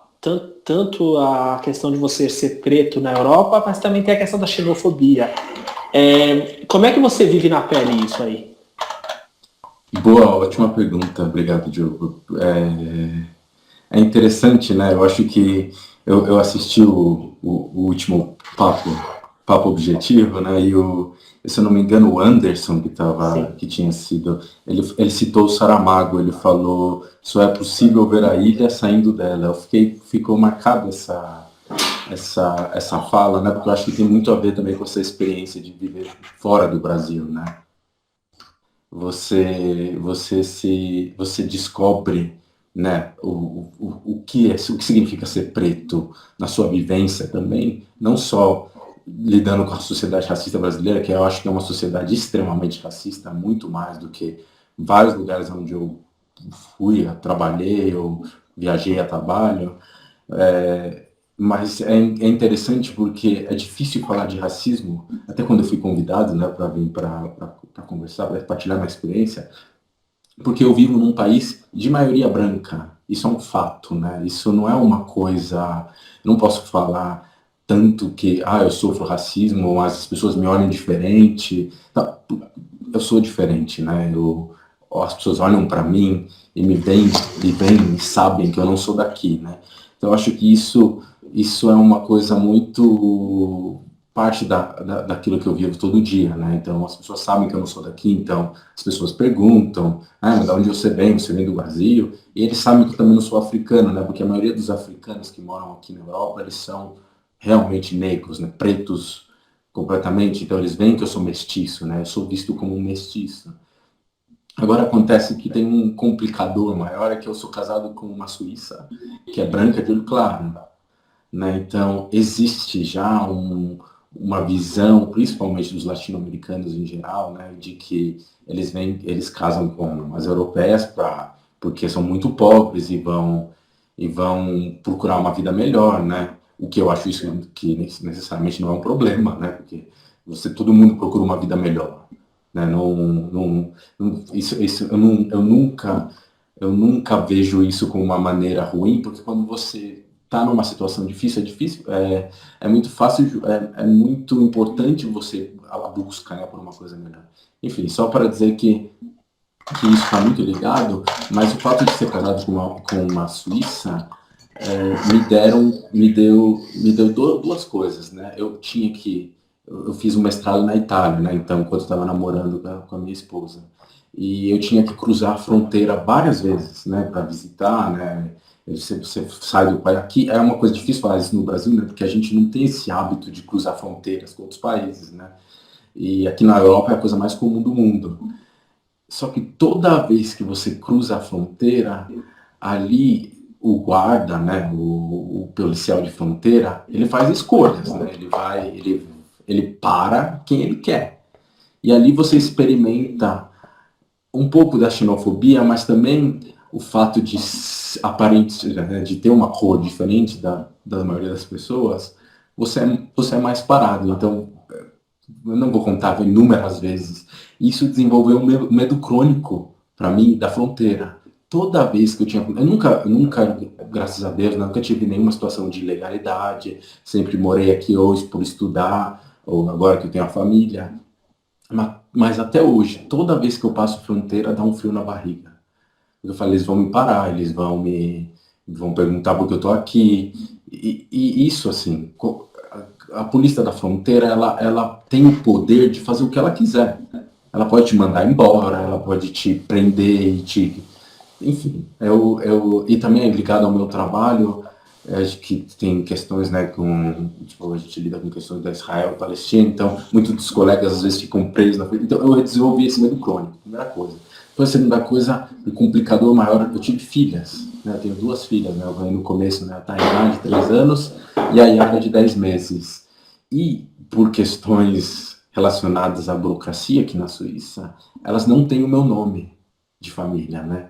tanto a questão de você ser preto na Europa, mas também tem a questão da xenofobia. Como é que você vive na pele isso aí? Boa, ótima pergunta. Obrigado, Diogo. É interessante, né? Eu acho que eu assisti o último papo objetivo, né? E se eu não me engano, o Anderson que tinha sido, ele citou o Saramago. Ele falou: só é possível ver a ilha saindo dela. Ficou marcado essa fala, né? Porque eu acho que tem muito a ver também com essa experiência de viver fora do Brasil, né? Você descobre, né, o que significa ser preto na sua vivência também, não só lidando com a sociedade racista brasileira, que eu acho que é uma sociedade extremamente racista, muito mais do que vários lugares onde eu trabalhei, ou viajei a trabalho. Mas é interessante porque é difícil falar de racismo, até quando eu fui convidado, né, para vir para conversar, para partilhar minha experiência, porque eu vivo num país de maioria branca. Isso é um fato, né? Isso não é uma coisa... Eu não posso falar tanto que eu sofro racismo, as pessoas me olham diferente. Não, eu sou diferente, né? As pessoas olham para mim e me veem e sabem que eu não sou daqui, né? Então eu acho que isso é uma coisa muito parte daquilo que eu vivo todo dia, né? Então as pessoas sabem que eu não sou daqui, então as pessoas perguntam, mas de onde você vem? Você vem do Brasil? E eles sabem que eu também não sou africano, né? Porque a maioria dos africanos que moram aqui na Europa, eles são realmente negros, né, pretos completamente, então eles veem que eu sou mestiço, né, eu sou visto como um mestiço. Agora acontece que tem um complicador maior, é que eu sou casado com uma suíça que é branca de olho claro, né, então existe já uma visão, principalmente dos latino-americanos em geral, né, de que eles casam com as europeias porque são muito pobres e vão procurar uma vida melhor, né? O que eu acho isso que necessariamente não é um problema, né? Porque todo mundo procura uma vida melhor, né? Isso eu nunca vejo isso como uma maneira ruim, porque quando você está numa situação difícil, é muito fácil, é muito importante você a busca, né, por uma coisa melhor. Enfim, só para dizer que isso está muito ligado, mas o fato de ser casado com uma suíça me deu duas coisas, né? Eu fiz um mestrado na Itália, né? Então, enquanto eu estava namorando com a minha esposa, e eu tinha que cruzar a fronteira várias vezes, né? Para visitar, né? Você sai do país. Aqui é uma coisa difícil fazer isso no Brasil, né? Porque a gente não tem esse hábito de cruzar fronteiras com outros países, né? E aqui na Europa é a coisa mais comum do mundo. Só que toda vez que você cruza a fronteira, ali o guarda, né, o policial de fronteira, ele faz escolhas, né? Ele para quem ele quer. E ali você experimenta um pouco da xenofobia, mas também o fato de aparente, né, de ter uma cor diferente da maioria das pessoas, você é mais parado. Então, eu não vou contar inúmeras vezes. Isso desenvolveu um medo crônico para mim da fronteira. Toda vez que eu nunca, graças a Deus, nunca tive nenhuma situação de ilegalidade. Sempre morei aqui hoje por estudar, ou agora que eu tenho a família. Mas até hoje, toda vez que eu passo fronteira, dá um frio na barriga. Eu falei, eles vão me parar, eles vão perguntar por que eu tô aqui. E isso, assim, a polícia da fronteira, ela tem o poder de fazer o que ela quiser. Ela pode te mandar embora, ela pode te prender enfim, e também ligado ao meu trabalho, acho que tem questões, né, a gente lida com questões da Israel e Palestina, então muitos dos colegas às vezes ficam presos então eu desenvolvi esse medo crônico, primeira coisa. Depois, a segunda coisa, o complicador maior, eu tive filhas, né, eu tenho 2 filhas, né, eu ganhei no começo, né, a Tainá de 3 anos e a Yara de 10 meses. E por questões relacionadas à burocracia aqui na Suíça, elas não têm o meu nome de família, né?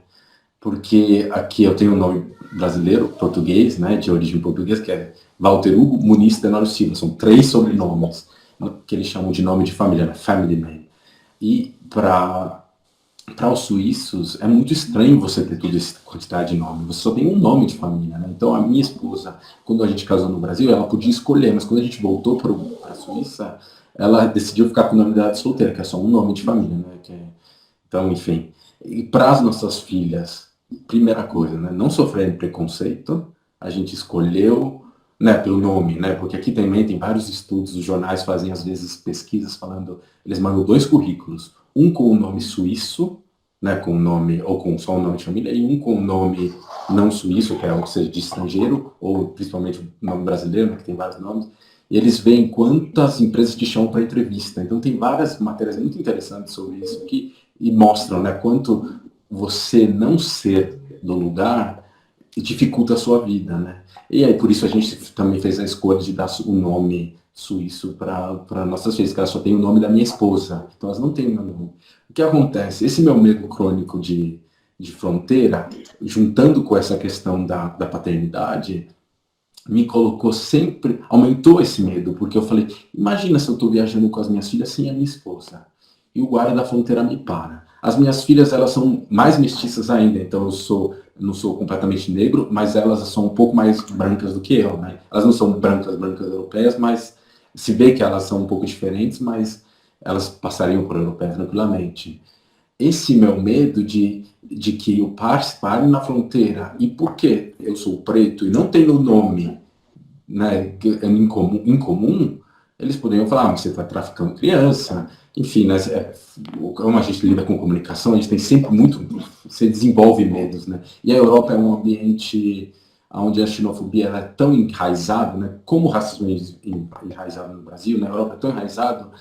Porque aqui eu tenho um nome brasileiro, português, né, de origem portuguesa, que é Walter Hugo Muniz Tenório Silva. São 3 sobrenomes que eles chamam de nome de família, né, family name. E para os suíços é muito estranho você ter toda essa quantidade de nome. Você só tem um nome de família, né? Então a minha esposa, quando a gente casou no Brasil, ela podia escolher, mas quando a gente voltou para a Suíça, ela decidiu ficar com o nome dela de solteira, que é só um nome de família, né? Então, enfim. E para as nossas filhas, primeira coisa, né? Não sofrerem preconceito, a gente escolheu, né, pelo nome, né? Porque aqui também tem vários estudos, os jornais fazem às vezes pesquisas falando, eles mandam 2 currículos, um com o nome suíço, né, com o nome, ou com só o nome de família, e um com o nome não suíço, que é, ou seja, de estrangeiro, ou principalmente o nome brasileiro, né, que tem vários nomes, e eles veem quantas empresas te chamam para entrevista. Então tem várias matérias muito interessantes sobre isso e mostram, né, quanto você não ser do lugar dificulta a sua vida, né? E aí por isso a gente também fez a escolha de dar o nome suíço para nossas filhas, que elas só têm o nome da minha esposa, então elas não têm o meu nome. O que acontece? Esse meu medo crônico de fronteira, juntando com essa questão da paternidade, me colocou sempre, aumentou esse medo, porque eu falei, imagina se eu estou viajando com as minhas filhas sem a minha esposa, e o guarda da fronteira me para. As minhas filhas, elas são mais mestiças ainda, então eu não sou completamente negro, mas elas são um pouco mais brancas do que eu, né? Elas não são brancas europeias, mas se vê que elas são um pouco diferentes, mas elas passariam por europeias tranquilamente. Esse meu medo de que o pare na fronteira, e por que eu sou preto e não tenho nome, né, incomum, eles poderiam falar, mas você está traficando criança, enfim, né, como a gente lida com comunicação, a gente tem sempre você desenvolve medos, né, e a Europa é um ambiente onde a xenofobia ela é tão enraizada, né? Como o racismo é enraizado no Brasil, na Europa é tão enraizado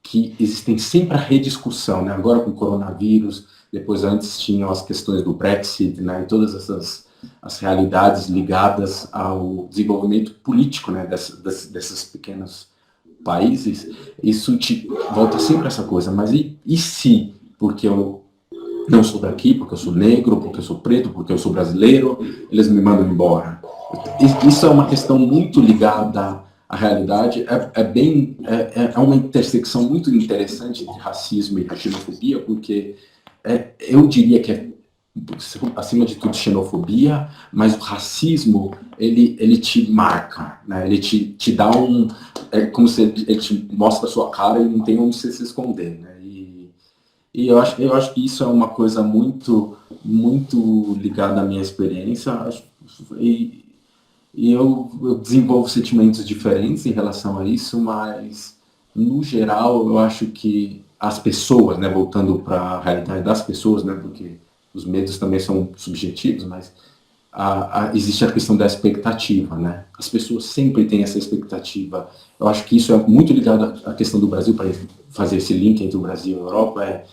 que existem sempre a rediscussão, né? Agora com o coronavírus, depois antes tinham as questões do Brexit, né? E todas as realidades ligadas ao desenvolvimento político, né? Desses pequenos países, isso volta sempre a essa coisa. Mas e se, porque eu não sou daqui, porque eu sou negro, porque eu sou preto, porque eu sou brasileiro, eles me mandam embora? Isso é uma questão muito ligada à realidade, é uma intersecção muito interessante entre racismo e xenofobia, porque eu diria que é, acima de tudo, xenofobia, mas o racismo, ele te marca, né? Ele te dá é como se ele te mostra a sua cara e não tem onde você se esconder, né? E eu acho que isso é uma coisa muito, muito ligada à minha experiência, e eu desenvolvo sentimentos diferentes em relação a isso, mas, no geral, eu acho que as pessoas, né, voltando para a realidade das pessoas, né, porque os medos também são subjetivos, mas existe a questão da expectativa, né? As pessoas sempre têm essa expectativa. Eu acho que isso é muito ligado à questão do Brasil, para fazer esse link entre o Brasil e a Europa,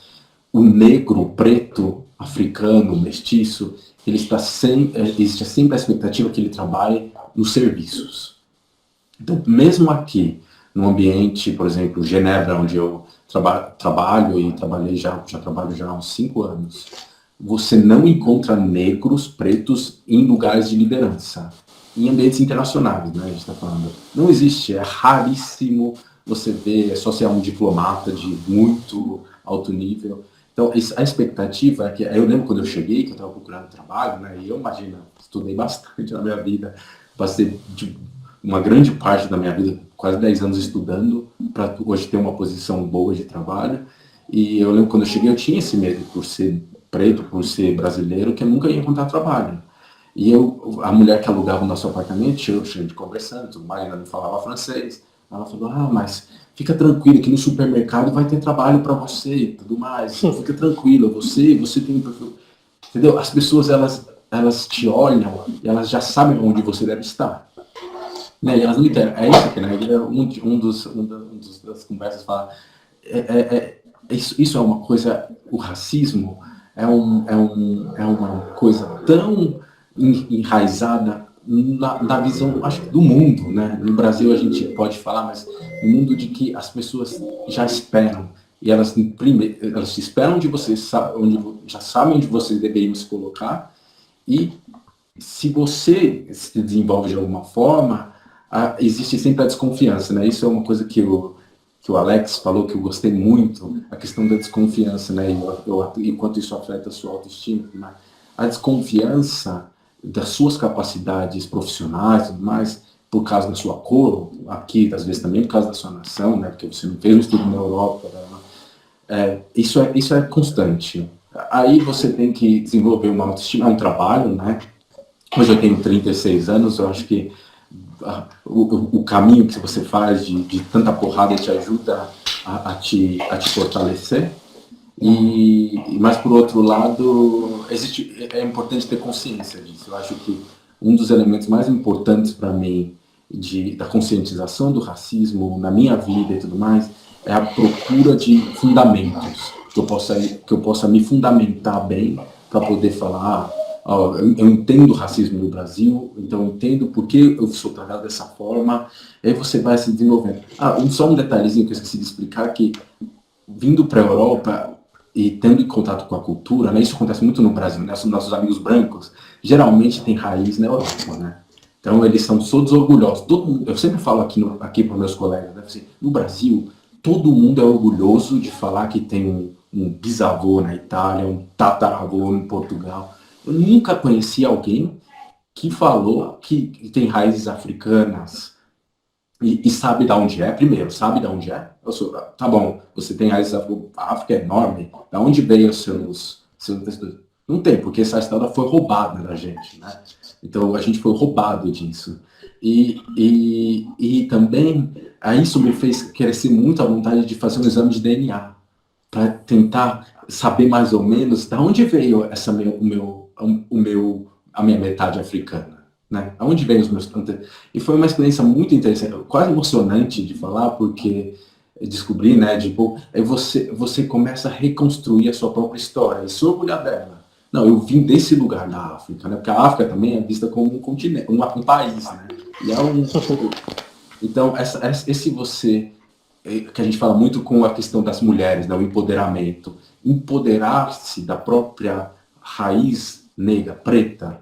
o negro, o preto, africano, o mestiço, ele está existe sempre a expectativa que ele trabalhe nos serviços. Então, mesmo aqui, no ambiente, por exemplo, Genebra, onde eu trabalho e já trabalho já há uns 5 anos, você não encontra negros, pretos em lugares de liderança, em ambientes internacionais, né, a gente está falando. Não existe, é raríssimo você ver, é só ser um diplomata de muito alto nível. Então, a expectativa é que, eu lembro quando eu cheguei, que eu estava procurando trabalho, né, e eu imagino, estudei bastante na minha vida, passei uma grande parte da minha vida, quase 10 anos estudando, para hoje ter uma posição boa de trabalho, e eu lembro quando eu cheguei, eu tinha esse medo, por ser preto, por ser brasileiro, que eu nunca ia encontrar trabalho. E a mulher que alugava o nosso apartamento, eu cheguei conversando, tudo mais, ela não falava francês, ela falou, mas fica tranquilo que no supermercado vai ter trabalho para você e tudo mais. Fica tranquilo, você tem um perfil. Entendeu? As pessoas, elas te olham e elas já sabem onde você deve estar. Né? E elas não entendem. É isso que, né? Das conversas fala. Isso é uma coisa, o racismo é uma coisa tão enraizada na visão, acho que do mundo, né? No Brasil a gente pode falar, mas no mundo de que as pessoas já esperam, e elas esperam de você, já sabem onde você deveria se colocar, e se você se desenvolve de alguma forma, existe sempre a desconfiança, né? Isso é uma coisa que o Alex falou, que eu gostei muito, a questão da desconfiança, né? Enquanto isso afeta a sua autoestima, né? A desconfiança das suas capacidades profissionais, mas por causa da sua cor, aqui, às vezes também por causa da sua nação, né? Porque você não fez um estudo na Europa, né? Isso é constante. Aí você tem que desenvolver uma autoestima, é um trabalho, né? Hoje eu tenho 36 anos, eu acho que o caminho que você faz de tanta porrada te ajuda a te fortalecer. Mas, por outro lado, é importante ter consciência disso. Eu acho que um dos elementos mais importantes para mim da conscientização do racismo na minha vida e tudo mais é a procura de fundamentos, que eu possa me fundamentar bem para poder falar, eu entendo o racismo no Brasil, então eu entendo por que eu sou tratado dessa forma, aí você vai se desenvolvendo. Só um detalhezinho que eu esqueci de explicar, que vindo para a Europa e tendo contato com a cultura, né, isso acontece muito no Brasil, né, nossos amigos brancos geralmente têm raiz na Europa, né? Então eles são todos orgulhosos. Eu sempre falo aqui para meus colegas, né, assim, no Brasil, todo mundo é orgulhoso de falar que tem um bisavô na Itália, um tataravô em Portugal. Eu nunca conheci alguém que falou que tem raízes africanas e sabe de onde é. Primeiro, sabe de onde é? Tá bom, você tem raízes africanas, a África é enorme, da onde veio os seus... Não tem, porque essa história foi roubada da gente, né? Então a gente foi roubado disso. E também, isso me fez crescer muito a vontade de fazer um exame de DNA, para tentar saber mais ou menos de onde veio a minha metade africana. né? Aonde vem os meus... E foi uma experiência muito interessante, quase emocionante de falar, porque descobri, né, tipo, aí você começa a reconstruir a sua própria história e se orgulhar dela. Não, eu vim desse lugar da África, né? Porque a África também é vista como um continente, um país, né? E é um... Então, esse você, que a gente fala muito com a questão das mulheres, né? O empoderamento. Empoderar-se da própria raiz negra, preta,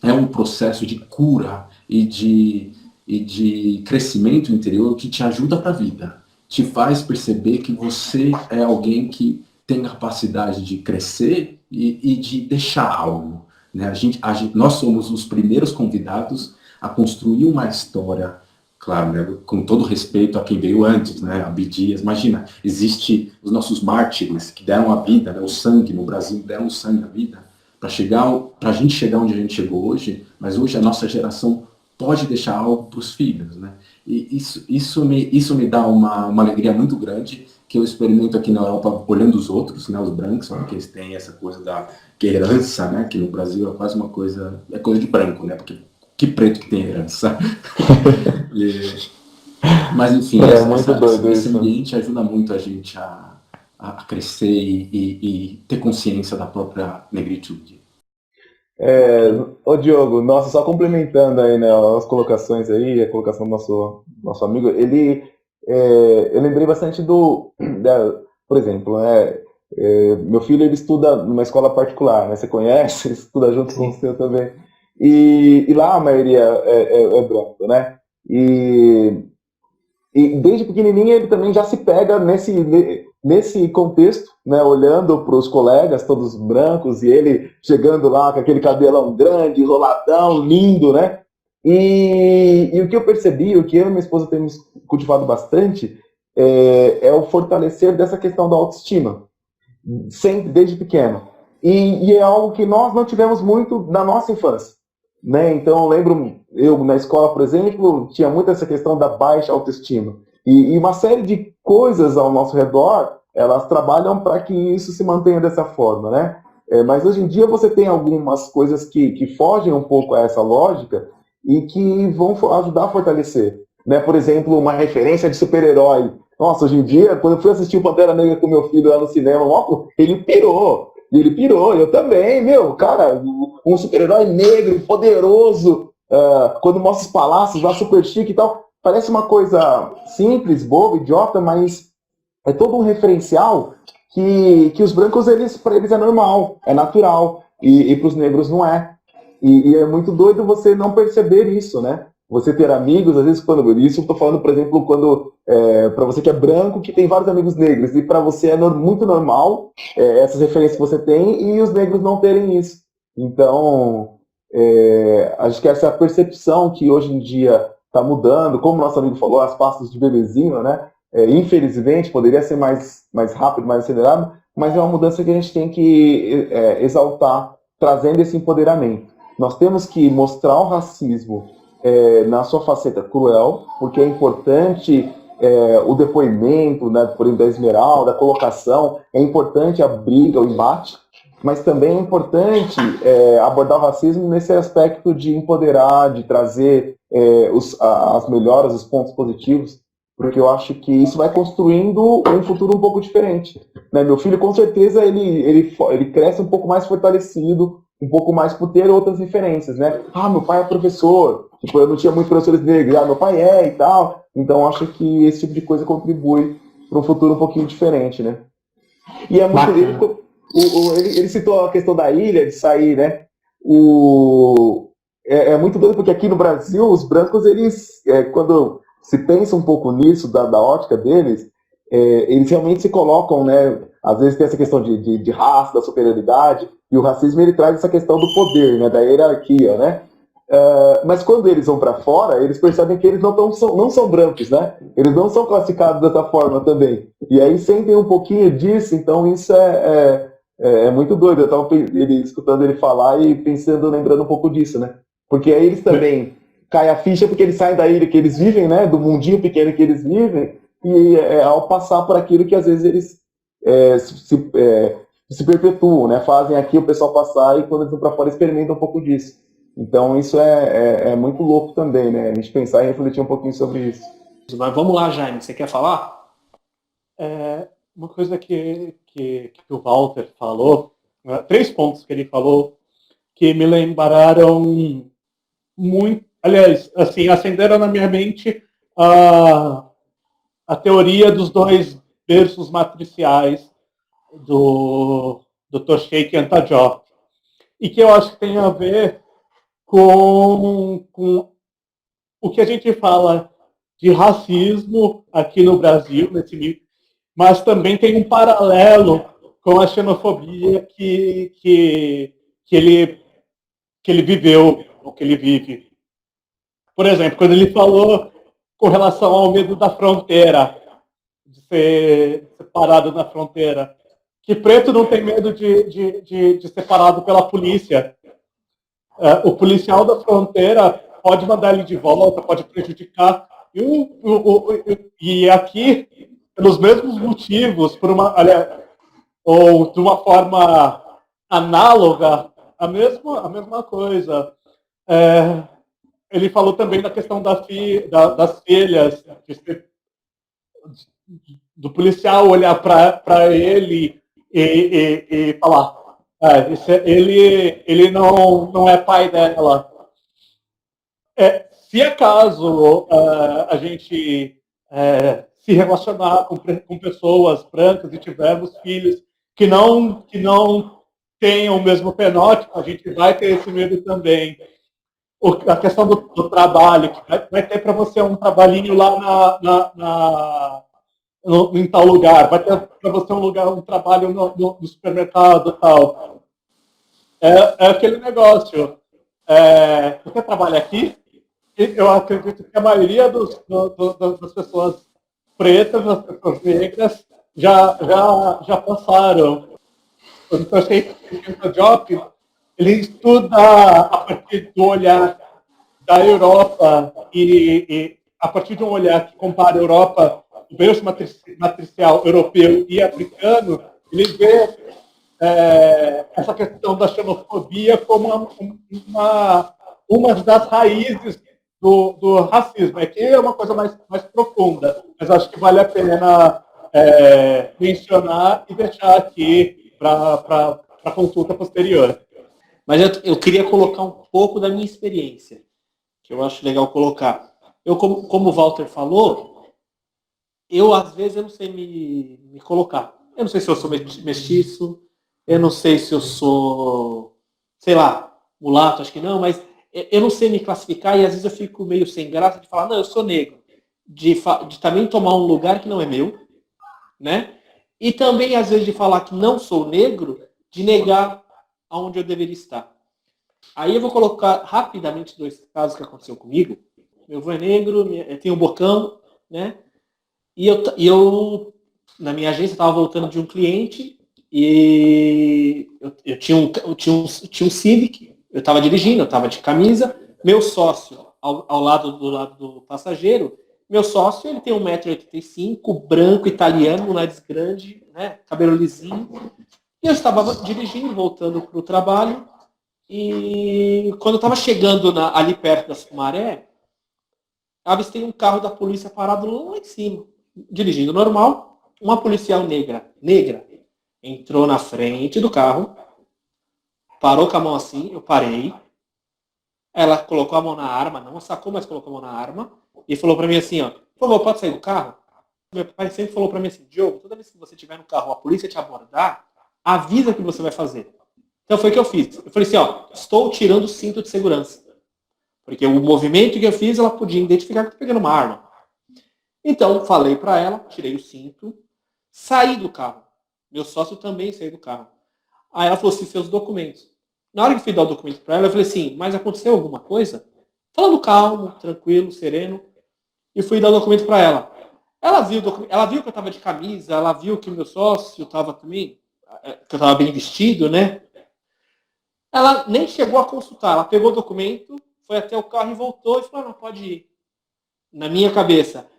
é um processo de cura e de crescimento interior que te ajuda para a vida. Te faz perceber que você é alguém que tem capacidade de crescer e de deixar algo. Né? Nós somos os primeiros convidados a construir uma história, claro, né? Com todo respeito a quem veio antes, né? Abdias, imagina, existe os nossos mártires que deram a vida, né? O sangue no Brasil, deram o sangue à vida, para a gente chegar onde a gente chegou hoje, mas hoje a nossa geração pode deixar algo para os filhos, né? E isso me dá uma alegria muito grande, que eu experimento aqui na Europa olhando os outros, né, os brancos, porque eles têm essa coisa da herança, né, que no Brasil é quase uma coisa, é coisa de branco, né, porque que preto que tem herança. Mas enfim, esse ambiente ajuda muito a gente a crescer e ter consciência da própria negritude. Ô Diogo, nossa, só complementando aí, né, as colocações aí, a colocação do nosso amigo, eu lembrei bastante por exemplo, meu filho ele estuda numa escola particular, né, você conhece, ele estuda junto com o seu também, e lá a maioria é branco, né, e desde pequenininho ele também já se pega nesse contexto, né, olhando para os colegas todos brancos e ele chegando lá com aquele cabelão grande, enroladão, lindo, né? E o que eu percebi, o que eu e minha esposa temos cultivado bastante, é o fortalecer dessa questão da autoestima, sempre, desde pequeno. E é algo que nós não tivemos muito na nossa infância. Né? Então eu lembro, eu na escola, por exemplo, tinha muito essa questão da baixa autoestima. E uma série de coisas ao nosso redor, elas trabalham para que isso se mantenha dessa forma, né? Mas hoje em dia você tem algumas coisas que fogem um pouco a essa lógica e que vão ajudar a fortalecer. Né? Por exemplo, uma referência de super-herói. Nossa, hoje em dia, quando eu fui assistir o Pantera Negra com meu filho lá no cinema, ele pirou. Eu também, cara, um super-herói negro, poderoso, quando mostra os palácios lá, super chique e tal, parece uma coisa simples, boba, idiota, mas é todo um referencial que os brancos, para eles é normal, é natural, e para os negros não é. E é muito doido você não perceber isso, né? Você ter amigos, às vezes, isso eu estou falando, por exemplo, para você que é branco, que tem vários amigos negros, e para você é muito normal essas referências que você tem, e os negros não terem isso. Então, acho que essa é a percepção que hoje em dia está mudando, como o nosso amigo falou, as pastas de bebezinho, né? Infelizmente, poderia ser mais rápido, mais acelerado, mas é uma mudança que a gente tem que exaltar, trazendo esse empoderamento. Nós temos que mostrar o racismo na sua faceta cruel, porque é importante o depoimento, né, por exemplo, da Esmeralda, a colocação, é importante a briga, o embate, mas também é importante abordar o racismo nesse aspecto de empoderar, de trazer as melhoras, os pontos positivos, porque eu acho que isso vai construindo um futuro um pouco diferente. Né? Meu filho, com certeza, ele cresce um pouco mais fortalecido, um pouco mais por ter outras referências, né? Meu pai é professor, tipo, eu não tinha muitos professores negros, meu pai e tal. Então, acho que esse tipo de coisa contribui para um futuro um pouquinho diferente, né? E é muito... Ele citou a questão da ilha, de sair, né? É muito doido, porque aqui no Brasil, os brancos, eles, quando se pensa um pouco nisso, da ótica deles, eles realmente se colocam, né? Às vezes tem essa questão de raça, da superioridade, e o racismo ele traz essa questão do poder, né? Da hierarquia, né? Mas quando eles vão para fora, eles percebem que eles não são brancos, né? Eles não são classificados dessa forma também. E aí sentem um pouquinho disso, então isso é muito doido. Eu estava escutando ele falar e pensando, lembrando um pouco disso, né? Porque aí eles também caem a ficha porque eles saem da ilha que eles vivem, né? Do mundinho pequeno que eles vivem, e ao passar por aquilo que às vezes eles se perpetuam, né? Fazem aqui o pessoal passar e quando eles vão para fora experimentam um pouco disso. Então isso é muito louco também, né? A gente pensar e refletir um pouquinho sobre isso. Mas vamos lá, Jaime, você quer falar? Uma coisa que o Walter falou, 3 pontos que ele falou, que me lembraram muito, aliás, assim, acenderam na minha mente a teoria dos 2 berços matriciais do Dr. Sheikh Anta Diop, e que eu acho que tem a ver com o que a gente fala de racismo aqui no Brasil, mas também tem um paralelo com a xenofobia que ele viveu, ou que ele vive. Por exemplo, quando ele falou com relação ao medo da fronteira, de ser separado na fronteira, que preto não tem medo de ser parado pela polícia. O policial da fronteira pode mandar ele de volta, pode prejudicar. E aqui, pelos mesmos motivos, ou de uma forma análoga, a mesma coisa. Ele falou também da questão das filhas, do policial olhar para ele e falar: ele não é pai dela. Se acaso a gente se relacionar com pessoas brancas e tivermos filhos que não tenham o mesmo fenótipo, a gente vai ter esse medo também. A questão do trabalho, que vai ter para você um trabalhinho lá em tal lugar, vai ter para você um trabalho no supermercado e tal. É aquele negócio. Você trabalha aqui? Eu acredito que a maioria das pessoas pretas, das pessoas negras, já passaram. Eu achei que o Diop, ele estuda a partir do olhar da Europa e a partir de um olhar que compara a Europa, o berço matricial europeu e africano, ele vê essa questão da xenofobia como uma das raízes do racismo. Aqui é uma coisa mais profunda, mas acho que vale a pena mencionar e deixar aqui para consulta posterior. Mas eu queria colocar um pouco da minha experiência, que eu acho legal colocar. Eu, como o Walter falou, às vezes eu não sei me colocar. Eu não sei se eu sou mestiço, eu não sei se eu sou, sei lá, mulato, acho que não, mas eu não sei me classificar e às vezes eu fico meio sem graça de falar: não, eu sou negro. De também tomar um lugar que não é meu, né? E também, às vezes, de falar que não sou negro, de negar aonde eu deveria estar. Aí eu vou colocar rapidamente 2 casos que aconteceu comigo. Meu avô é negro, eu tenho um bocão, né? E eu na minha agência, estava voltando de um cliente e eu tinha um Civic, eu estava dirigindo, eu estava de camisa, meu sócio, ao lado do passageiro, meu sócio, ele tem 1,85 m, branco, italiano, nariz grande, né, cabelo lisinho. E eu estava dirigindo, voltando para o trabalho, e quando eu estava chegando ali perto da Sumaré, avistei um carro da polícia parado lá em cima, dirigindo normal. Uma policial negra, entrou na frente do carro, parou com a mão assim, eu parei. Ela colocou a mão na arma, não sacou, mas colocou a mão na arma, e falou para mim assim, ó: por favor, pode sair do carro? Meu pai sempre falou para mim assim: Diogo, toda vez que você estiver no carro, a polícia te abordar, avisa o que você vai fazer. Então foi o que eu fiz. Eu falei assim, ó: estou tirando o cinto de segurança. Porque o movimento que eu fiz, ela podia identificar que eu estou pegando uma arma. Então, falei para ela, tirei o cinto, saí do carro. Meu sócio também saiu do carro. Aí ela falou assim: seus documentos. Na hora que eu fui dar o documento para ela, eu falei assim: mas aconteceu alguma coisa? Falando calmo, tranquilo, sereno. E fui dar o documento para ela. Ela viu que eu estava de camisa, ela viu que o meu sócio estava também, que eu estava bem vestido, né? Ela nem chegou a consultar. Ela pegou o documento, foi até o carro e voltou e falou: não, pode ir. Na minha cabeça,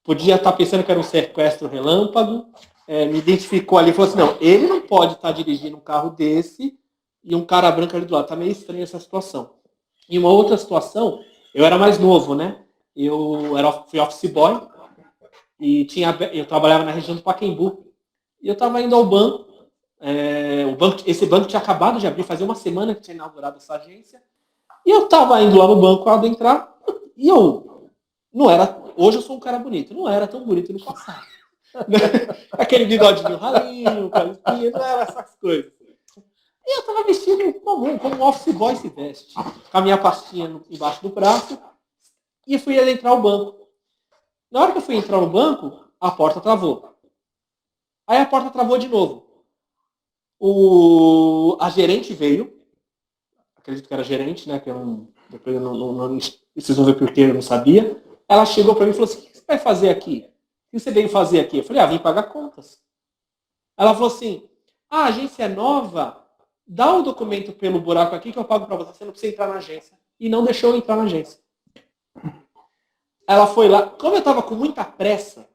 podia estar pensando que era um sequestro relâmpago, me identificou ali e falou assim: não, ele não pode estar dirigindo um carro desse e um cara branco ali do lado. Tá meio estranha essa situação. Em uma outra situação, eu era mais novo, né? Fui office boy e eu trabalhava na região do Pacaembu. E eu estava indo ao banco, esse banco tinha acabado de abrir, fazia uma semana que tinha inaugurado essa agência. E eu estava indo lá no banco ao entrar, e eu não era. Hoje eu sou um cara bonito, não era tão bonito no passado. Aquele bigodinho ralinho, calicinha, não era essas coisas. E eu estava vestido comum, como um office boy se veste, com a minha pastinha embaixo do braço, e fui adentrar o banco. Na hora que eu fui entrar no banco, a porta travou. Aí a porta travou de novo. A gerente veio, acredito que era gerente, né? Que depois eu não vocês vão ver porque eu não sabia. Ela chegou para mim e falou assim: o que você vai fazer aqui? O que você veio fazer aqui? Eu falei: vim pagar contas. Ela falou assim: a agência é nova, dá o documento pelo buraco aqui que eu pago para você, você não precisa entrar na agência. E não deixou eu entrar na agência. Ela foi lá, como eu estava com muita pressa,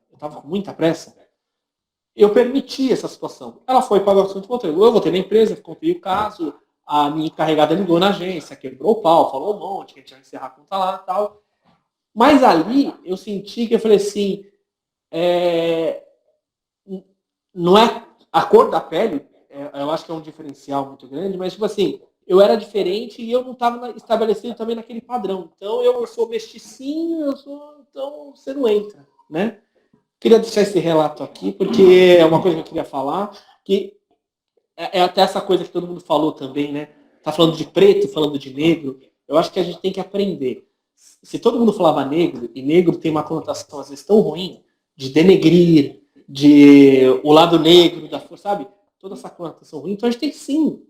eu permiti essa situação. Ela foi pagar o assunto, eu voltei na empresa, contei o caso, a minha encarregada ligou na agência, quebrou o pau, falou um monte, que a gente ia encerrar a conta lá e tal. Mas ali eu senti que eu falei assim, não é a cor da pele, eu acho que é um diferencial muito grande, mas tipo assim, eu era diferente e eu não estava estabelecido também naquele padrão. Então eu sou mesticinho, então você não entra, né? Queria deixar esse relato aqui, porque é uma coisa que eu queria falar, que é até essa coisa que todo mundo falou também, né? Tá falando de preto, falando de negro. Eu acho que a gente tem que aprender. Se todo mundo falava negro, e negro tem uma conotação às vezes tão ruim, de denegrir, de o lado negro da força, sabe? Toda essa conotação ruim. Então a gente tem que sim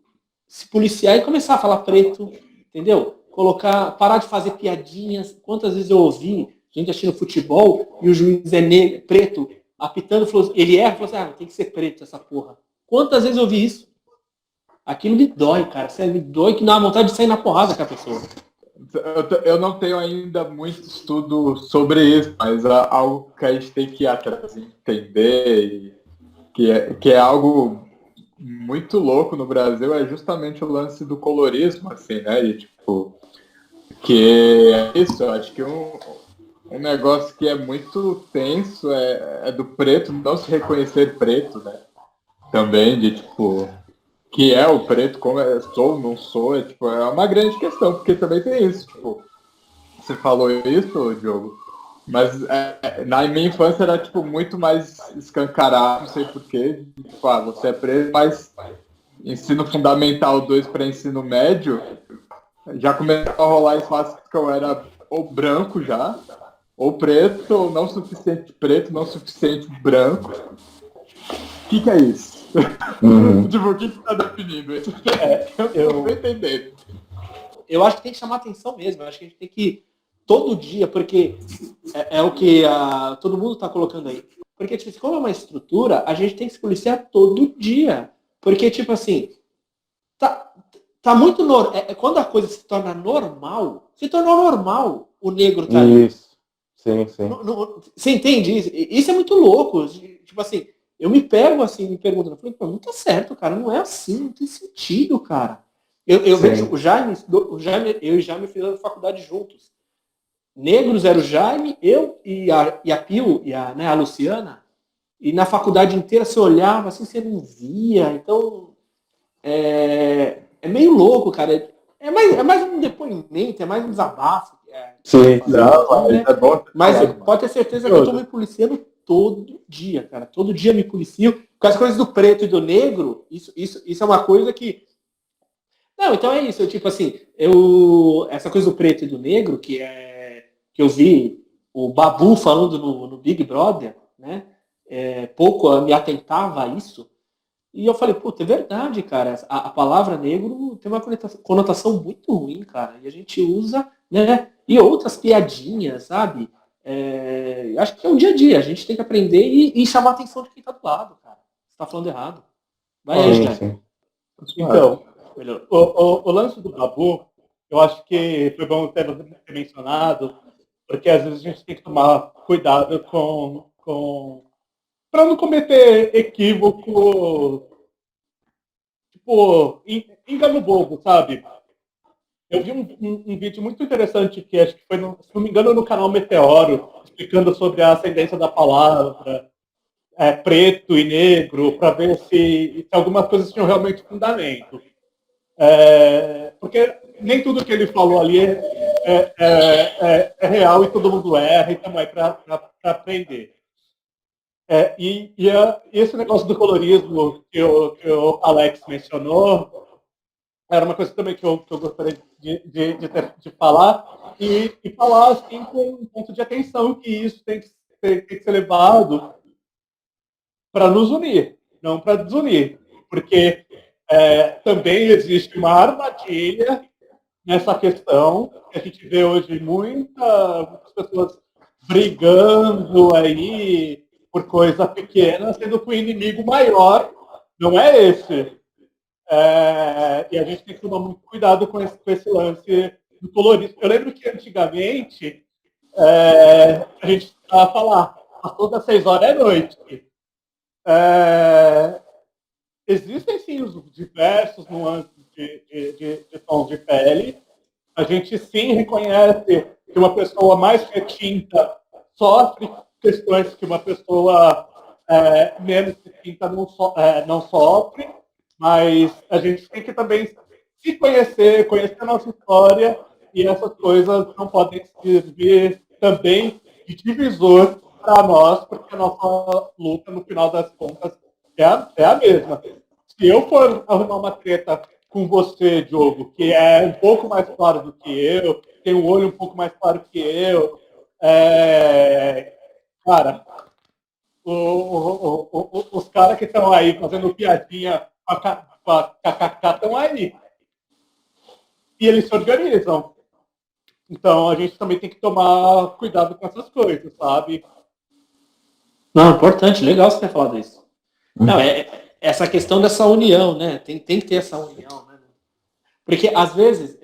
se policiar e começar a falar preto, entendeu? Parar de fazer piadinhas. Quantas vezes eu ouvi gente assistindo futebol e o juiz é negro, preto, apitando, ele erra, falou assim, tem que ser preto essa porra. Quantas vezes eu ouvi isso? Aquilo me dói, cara. Sério, me dói que dá vontade de sair na porrada com a pessoa. Eu não tenho ainda muito estudo sobre isso, mas algo que a gente tem que ir atrás entender, que é algo muito louco no Brasil, é justamente o lance do colorismo, assim, né? E, tipo, que é isso, eu acho que um negócio que é muito tenso é do preto não se reconhecer preto, né? Também, de tipo, que é o preto, como sou, não sou, tipo, é uma grande questão, porque também tem isso, tipo, você falou isso, Diogo, mas na minha infância era, tipo, muito mais escancarado, não sei porquê, tipo, você é preto, mas ensino fundamental 2 para ensino médio, já começou a rolar espaço que eu era ou branco já, ou preto, ou não suficiente preto, não suficiente branco. O que é isso? Tipo, o que está definindo isso? Eu não tô entendendo. Eu acho que tem que chamar atenção mesmo. Eu acho que a gente tem que, todo dia, porque é o que todo mundo está colocando aí. Porque, tipo, como é uma estrutura, a gente tem que se policiar todo dia. Porque, tipo assim, tá muito normal. Quando a coisa se torna normal, se tornou normal o negro tá ali. Isso. Sim. Você entende isso? Isso é muito louco. Tipo assim, eu me pego assim, me perguntando, eu falei, pô, não tá certo, cara, não é assim, não tem sentido, cara. Eu vejo o Jaime, eu e o Jaime fizemos faculdade juntos. Negros era o Jaime, eu e a Pio, e a Luciana, e na faculdade inteira você olhava assim, você não via. Então, é meio louco, cara. É mais um depoimento, é mais um desabafo. Sim, É bom. Mas pode ter certeza que eu tô me policiando todo dia, cara. Todo dia me policio. Com as coisas do preto e do negro, isso é uma coisa que... Não, então é isso. Tipo assim, essa coisa do preto e do negro, que eu vi o Babu falando no Big Brother, né? Pouco me atentava a isso. E eu falei, puta, é verdade, cara. A palavra negro tem uma conotação muito ruim, cara. E a gente usa, né? E outras piadinhas, sabe? Acho que é o dia a dia. A gente tem que aprender e chamar a atenção de quem tá do lado, cara. Você tá falando errado. Vai aí, sim. Então, o lance do Babu, eu acho que foi bom ter mencionado, porque às vezes a gente tem que tomar cuidado para não cometer equívoco, tipo, engano bobo, sabe? Eu vi um vídeo muito interessante que acho que foi, se não me engano, no canal Meteoro, explicando sobre a ascendência da palavra, preto e negro, para ver se algumas coisas tinham realmente fundamento. Porque nem tudo que ele falou ali é real e todo mundo erra, então é para aprender. Esse negócio do colorismo que o Alex mencionou era uma coisa também que eu gostaria de falar, e falar assim, com um ponto de atenção que isso tem que ser levado para nos unir, não para desunir. Porque também existe uma armadilha nessa questão, que a gente vê hoje muitas pessoas brigando aí por coisa pequena, sendo que o inimigo maior não é esse. E a gente tem que tomar muito cuidado com esse lance do colorismo. Eu lembro que antigamente a gente estava falar, passou das 6 horas da noite. Existem sim os diversos nuances de tons de pele. A gente sim reconhece que uma pessoa mais retinta sofre questões que uma pessoa menos retinta não sofre. Mas a gente tem que também se conhecer a nossa história, e essas coisas não podem servir também de divisor para nós, porque a nossa luta, no final das contas, é a mesma. Se eu for arrumar uma treta com você, Diogo, que é um pouco mais claro do que eu, tem um olho um pouco mais claro que eu, cara, os caras que estão aí fazendo piadinha com a KKK estão aí. E eles se organizam. Então a gente também tem que tomar cuidado com essas coisas, sabe? Não, importante, legal você ter falado isso. Não, essa questão dessa união, né? Tem que ter essa união, né? Porque às vezes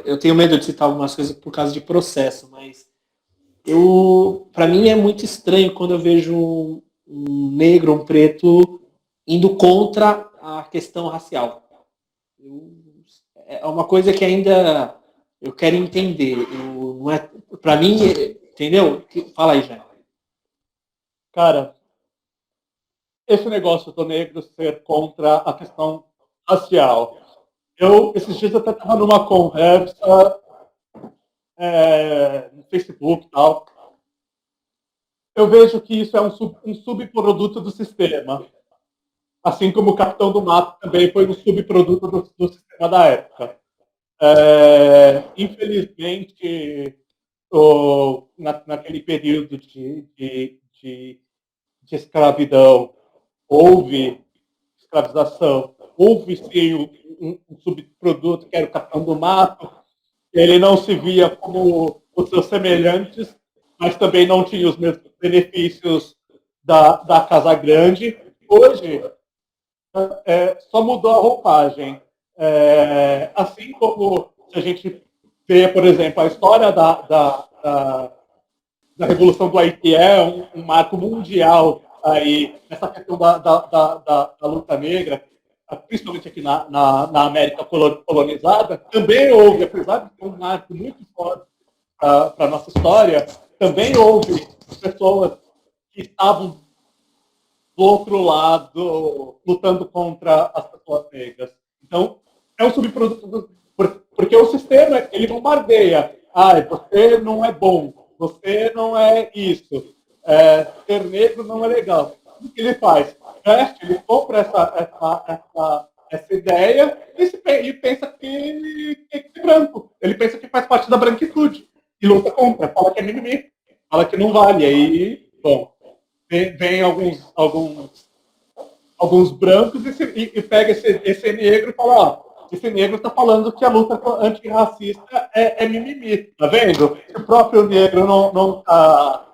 eu tenho medo de citar algumas coisas por causa de processo, mas para mim é muito estranho quando eu vejo um negro, um preto indo contra a questão racial. É uma coisa que ainda eu quero entender. Para mim, entendeu? Fala aí, já. Cara, esse negócio do negro ser contra a questão racial. Esses dias eu até estava numa conversa no Facebook e tal. Eu vejo que isso é um subproduto do sistema. Assim como o Capitão do Mato também foi um subproduto do sistema da época. Infelizmente, naquele período de escravidão, houve escravização, houve sim um subproduto que era o Capitão do Mato. Ele não se via como os seus semelhantes, mas também não tinha os mesmos benefícios da Casa Grande. Hoje, só mudou a roupagem. Assim como se a gente vê, por exemplo, a história da Revolução do Haiti é um marco mundial aí, nessa questão da luta negra, principalmente aqui na América colonizada, também houve, apesar de ser um marco muito forte para a nossa história, também houve pessoas que estavam do outro lado, lutando contra as pessoas negras. Então, é um subproduto, porque o sistema, ele bombardeia. Você não é bom, você não é isso, ser negro não é legal. O que ele faz? Ele compra essa ideia e pensa que é branco. Ele pensa que faz parte da branquitude. E luta contra, fala que é mimimi, fala que não vale. Aí, bom, vem alguns brancos e pega esse negro e fala, esse negro está falando que a luta antirracista é mimimi, tá vendo? Se o próprio negro não tá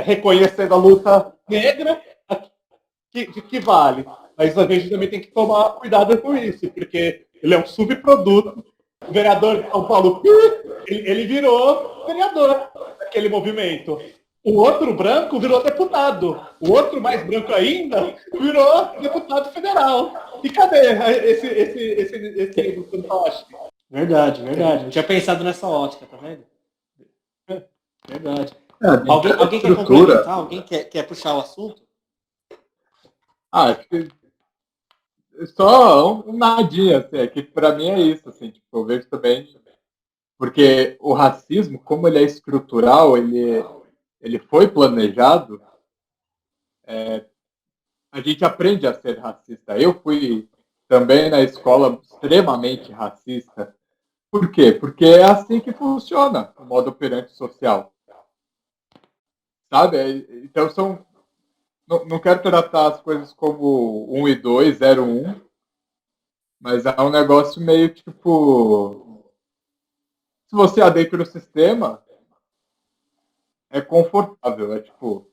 reconhecendo a luta negra, de que vale? Mas a gente também tem que tomar cuidado com isso, porque ele é um subproduto. O vereador de São Paulo, ele virou vereador daquele movimento. O outro branco virou deputado. O outro mais branco ainda virou deputado federal. E cadê esse livro fantástico? Verdade. Não tinha pensado nessa ótica, tá vendo? Verdade. É, Alguém quer complementar? Alguém quer puxar o assunto? Acho que só um nadinha, assim, é que pra mim é isso, assim, tipo, eu vejo também, porque o racismo, como ele é estrutural, ele foi planejado, a gente aprende a ser racista. Eu fui também na escola extremamente racista. Por quê? Porque é assim que funciona o modo operante social. Sabe? Então não quero tratar as coisas como 1 e 2, 0, 1, mas é um negócio meio tipo. Se você adentra o sistema, é confortável. É tipo.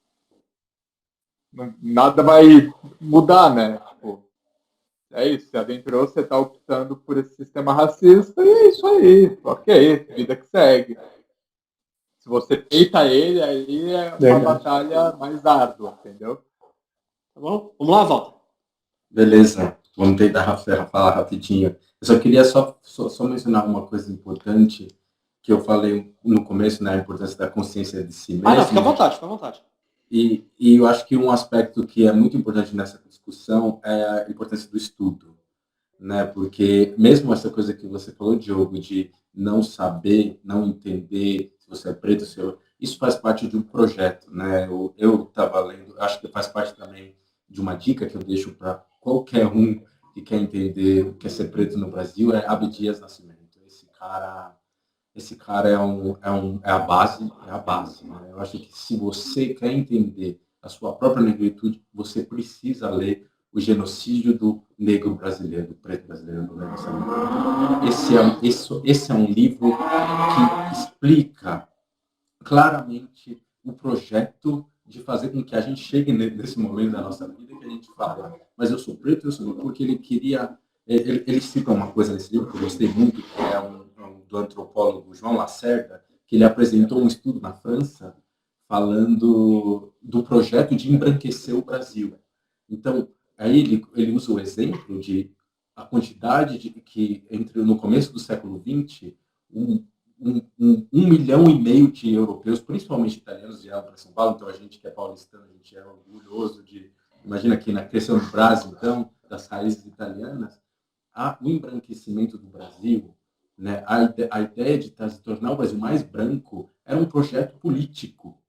Nada vai mudar, né? Tipo, é isso, você adentrou, você está optando por esse sistema racista e é isso aí. Ok, vida que segue. Se você peita ele, aí é uma Verdade. batalha mais árdua, entendeu? Tá bom? Vamos lá, volta. Beleza, vamos tentar falar rapidinho. Eu só queria só mencionar uma coisa importante que eu falei no começo, né, a importância da consciência de si mesmo. Não, fica à vontade. E eu acho que um aspecto que é muito importante nessa discussão é a importância do estudo, né? Porque mesmo essa coisa que você falou, Diogo, de não saber, não entender se você é preto, isso faz parte de um projeto, né? Eu estava lendo, acho que faz parte também de uma dica que eu deixo para qualquer um que quer entender o que é ser preto no Brasil, é Abdias Nascimento. Esse cara é a base, né? Eu acho que se você quer entender a sua própria negritude, você precisa ler o genocídio do negro brasileiro, do preto brasileiro, do negro brasileiro. Esse é um livro que explica claramente o projeto de fazer com que a gente chegue nesse momento da nossa vida que a gente fala, mas eu sou preto, eu sou negro, porque ele queria. Ele cita uma coisa nesse livro que eu gostei muito, que é do antropólogo João Lacerda, que ele apresentou um estudo na França falando do projeto de embranquecer o Brasil. Então, aí ele usa o exemplo de a quantidade que no começo do século XX, 1,5 milhão de europeus, principalmente italianos, vieram para São Paulo. Então, a gente que é paulistano, a gente é orgulhoso de... Imagina aqui na questão do Brasil, então, das raízes italianas, o embranquecimento do Brasil, né, a ideia de se tornar o Brasil mais branco era um projeto político.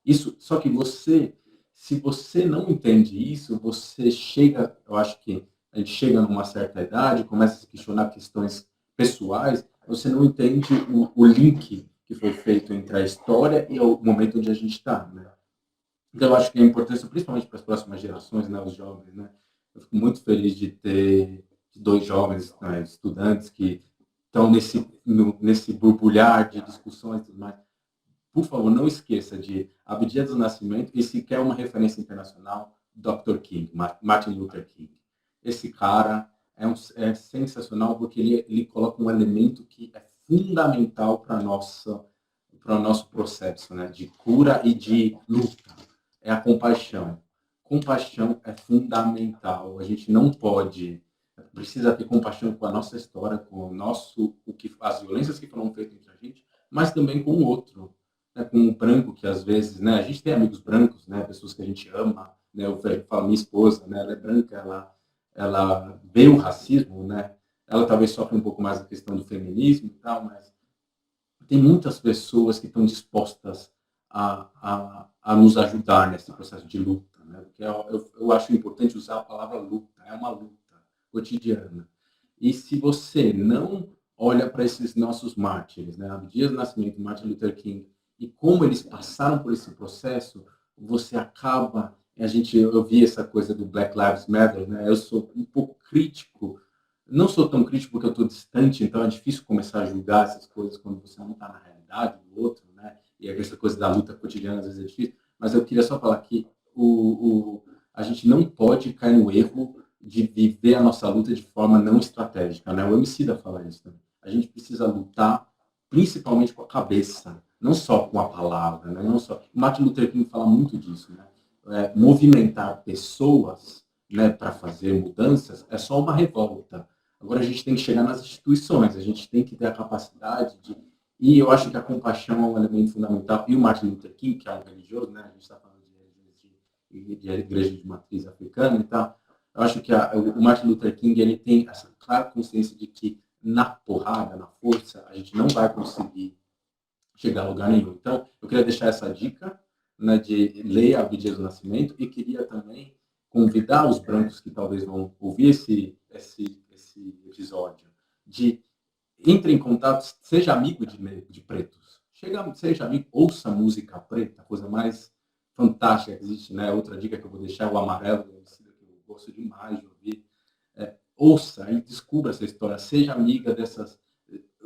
Isso, só que se você não entende isso, você chega, eu acho que a gente chega numa certa idade, começa a se questionar questões pessoais, você não entende o link que foi feito entre a história e o momento onde a gente está, né? Então, eu acho que a importância, principalmente para as próximas gerações, né, os jovens, né? Eu fico muito feliz de ter 2 jovens, né, estudantes que estão nesse borbulhar de discussões e tudo mais. Por favor, não esqueça de Abdias do Nascimento e, se quer uma referência internacional, Dr. King, Martin Luther King. Esse cara é sensacional porque ele coloca um elemento que é fundamental para o nosso processo, né, de cura e de luta. É a compaixão. Compaixão é fundamental. A gente não precisa ter compaixão com a nossa história, com as violências que foram feitas entre a gente, mas também com o outro, né, com o branco, que às vezes, né, a gente tem amigos brancos, né, pessoas que a gente ama, né, eu falo, minha esposa, né, ela é branca, ela vê o racismo, né, ela talvez sofre um pouco mais da questão do feminismo e tal, mas tem muitas pessoas que estão dispostas a nos ajudar nesse processo de luta, né, porque eu acho importante usar a palavra luta, é uma luta cotidiana. E se você não olha para esses nossos mártires, né, Abdias Nascimento, Martin Luther King, e como eles passaram por esse processo, você acaba... Eu vi essa coisa do Black Lives Matter, né? Eu sou um pouco crítico, não sou tão crítico porque eu estou distante, então é difícil começar a julgar essas coisas quando você não está na realidade do outro, né? E essa coisa da luta cotidiana às vezes é difícil, mas eu queria só falar que a gente não pode cair no erro de viver a nossa luta de forma não estratégica, né? O Emicida fala isso também. A gente precisa lutar principalmente com a cabeça, não só com a palavra, né? Não só. Martin Luther King fala muito disso, né? Movimentar pessoas, né, para fazer mudanças, é só uma revolta. Agora a gente tem que chegar nas instituições, a gente tem que ter a capacidade de... E eu acho que a compaixão é um elemento fundamental. E o Martin Luther King, que é um religioso, né, a gente está falando de igreja de matriz africana e tal, eu acho que o Martin Luther King ele tem essa clara consciência de que na porrada, na força, a gente não vai conseguir chegar a lugar nenhum. Então, eu queria deixar essa dica, né, de ler a Vida do Nascimento e queria também convidar os brancos que talvez vão ouvir esse episódio, de entre em contato, seja amigo de pretos, seja amigo, ouça música preta, a coisa mais fantástica que existe, né? Outra dica que eu vou deixar é o Amarelo, que eu gosto demais de ouvir. Ouça e descubra essa história, seja amiga dessas,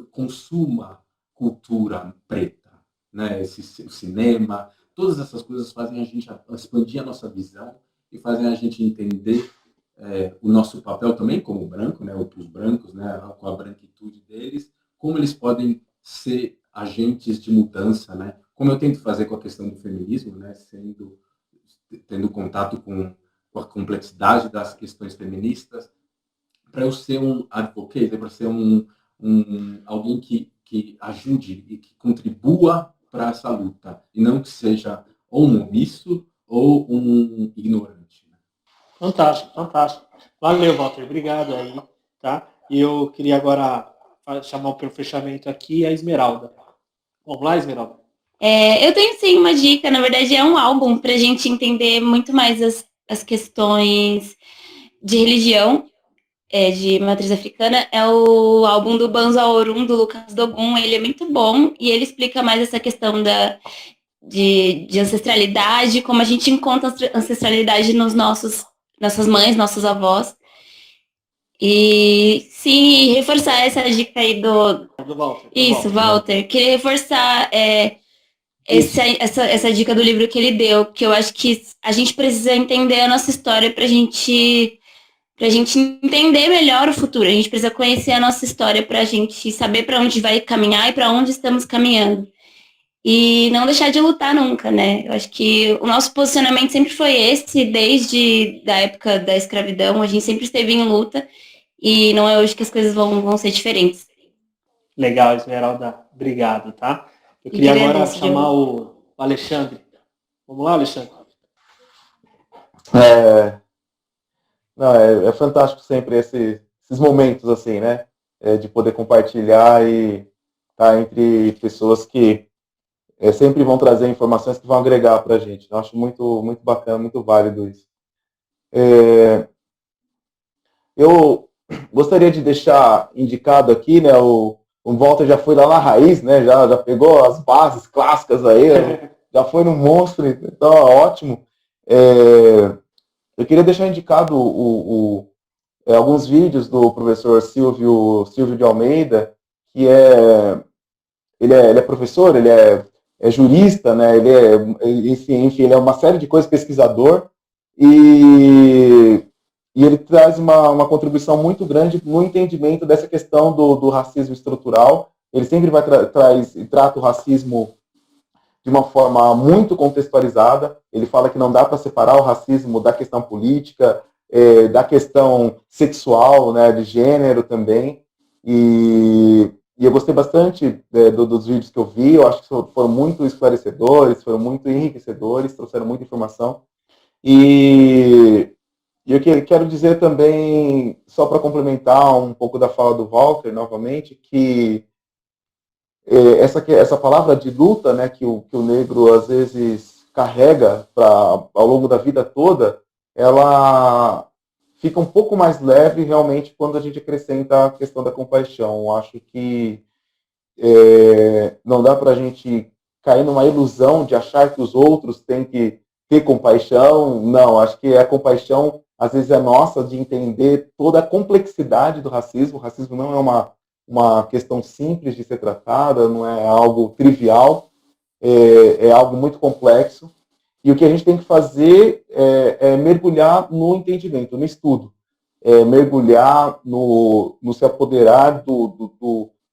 consuma cultura preta, né? O cinema, todas essas coisas fazem a gente expandir a nossa visão e fazem a gente entender o nosso papel também como branco, né, os brancos, né, com a branquitude deles, como eles podem ser agentes de mudança, né, como eu tento fazer com a questão do feminismo, né, tendo contato com a complexidade das questões feministas, para eu ser um advocate, para ser alguém que ajude e que contribua para essa luta, e não que seja ou um omisso ou um ignorante. Fantástico, fantástico. Valeu, Walter. Obrigado aí, tá? E eu queria agora chamar para o fechamento aqui a Esmeralda. Vamos lá, Esmeralda? Eu tenho sim uma dica, na verdade é um álbum para a gente entender muito mais as questões de religião, de matriz africana. É o álbum do Banza Orum, do Lucas Dogun. Ele é muito bom e ele explica mais essa questão de ancestralidade, como a gente encontra ancestralidade nos nossas mães, nossos avós. E sim, reforçar essa dica aí do Walter. Isso, Walter. Queria reforçar essa dica do livro que ele deu, que eu acho que a gente precisa entender a nossa história pra gente entender melhor o futuro. A gente precisa conhecer a nossa história pra gente saber para onde vai caminhar e para onde estamos caminhando. E não deixar de lutar nunca, né? Eu acho que o nosso posicionamento sempre foi esse, desde a época da escravidão, a gente sempre esteve em luta e não é hoje que as coisas vão ser diferentes. Legal, Esmeralda. Obrigado, tá? Eu queria agora chamar o Alexandre. Vamos lá, Alexandre? É fantástico sempre esses momentos, assim, né? De poder compartilhar e estar entre pessoas que sempre vão trazer informações que vão agregar para a gente. Eu acho muito, muito bacana, muito válido isso. Eu gostaria de deixar indicado aqui, né? O Walter já foi lá na raiz, né? Já pegou as bases clássicas aí, já foi no monstro, então ótimo. Eu queria deixar indicado alguns vídeos do professor Silvio de Almeida, que ele é professor, ele é jurista, né? Enfim, ele é uma série de coisas, pesquisador, e ele traz uma contribuição muito grande no entendimento dessa questão do racismo estrutural. Ele sempre trata o racismo de uma forma muito contextualizada. Ele fala que não dá para separar o racismo da questão política, da questão sexual, né, de gênero também. E eu gostei bastante dos vídeos que eu vi. Eu acho que foram muito esclarecedores, foram muito enriquecedores, trouxeram muita informação. E eu quero dizer também, só para complementar um pouco da fala do Walter, novamente, que essa palavra de luta, né, que o negro às vezes carrega ao longo da vida toda, ela fica um pouco mais leve realmente quando a gente acrescenta a questão da compaixão. Eu acho que não dá para a gente cair numa ilusão de achar que os outros têm que ter compaixão. Não, acho que a compaixão às vezes é nossa, de entender toda a complexidade do racismo. O racismo não é uma questão simples de ser tratada, não é algo trivial, é algo muito complexo. E o que a gente tem que fazer é mergulhar no entendimento, no estudo, mergulhar no se apoderar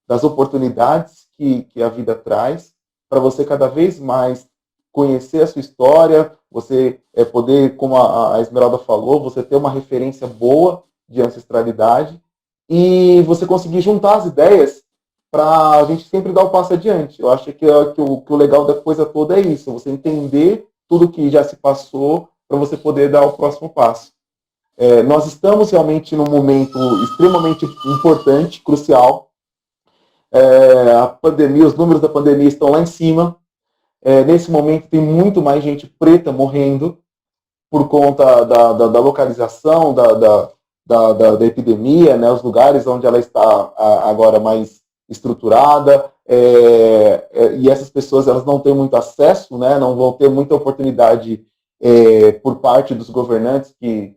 das oportunidades que a vida traz, para você cada vez mais conhecer a sua história, você poder, como a Esmeralda falou, você ter uma referência boa de ancestralidade e você conseguir juntar as ideias para a gente sempre dar o passo adiante. Eu acho que o legal da coisa toda é isso, você entender tudo que já se passou para você poder dar o próximo passo. Nós estamos realmente num momento extremamente importante, crucial. A pandemia, os números da pandemia estão lá em cima. Nesse momento tem muito mais gente preta morrendo por conta da localização da epidemia, né, os lugares onde ela está agora mais estruturada, e essas pessoas elas não têm muito acesso, né, não vão ter muita oportunidade por parte dos governantes que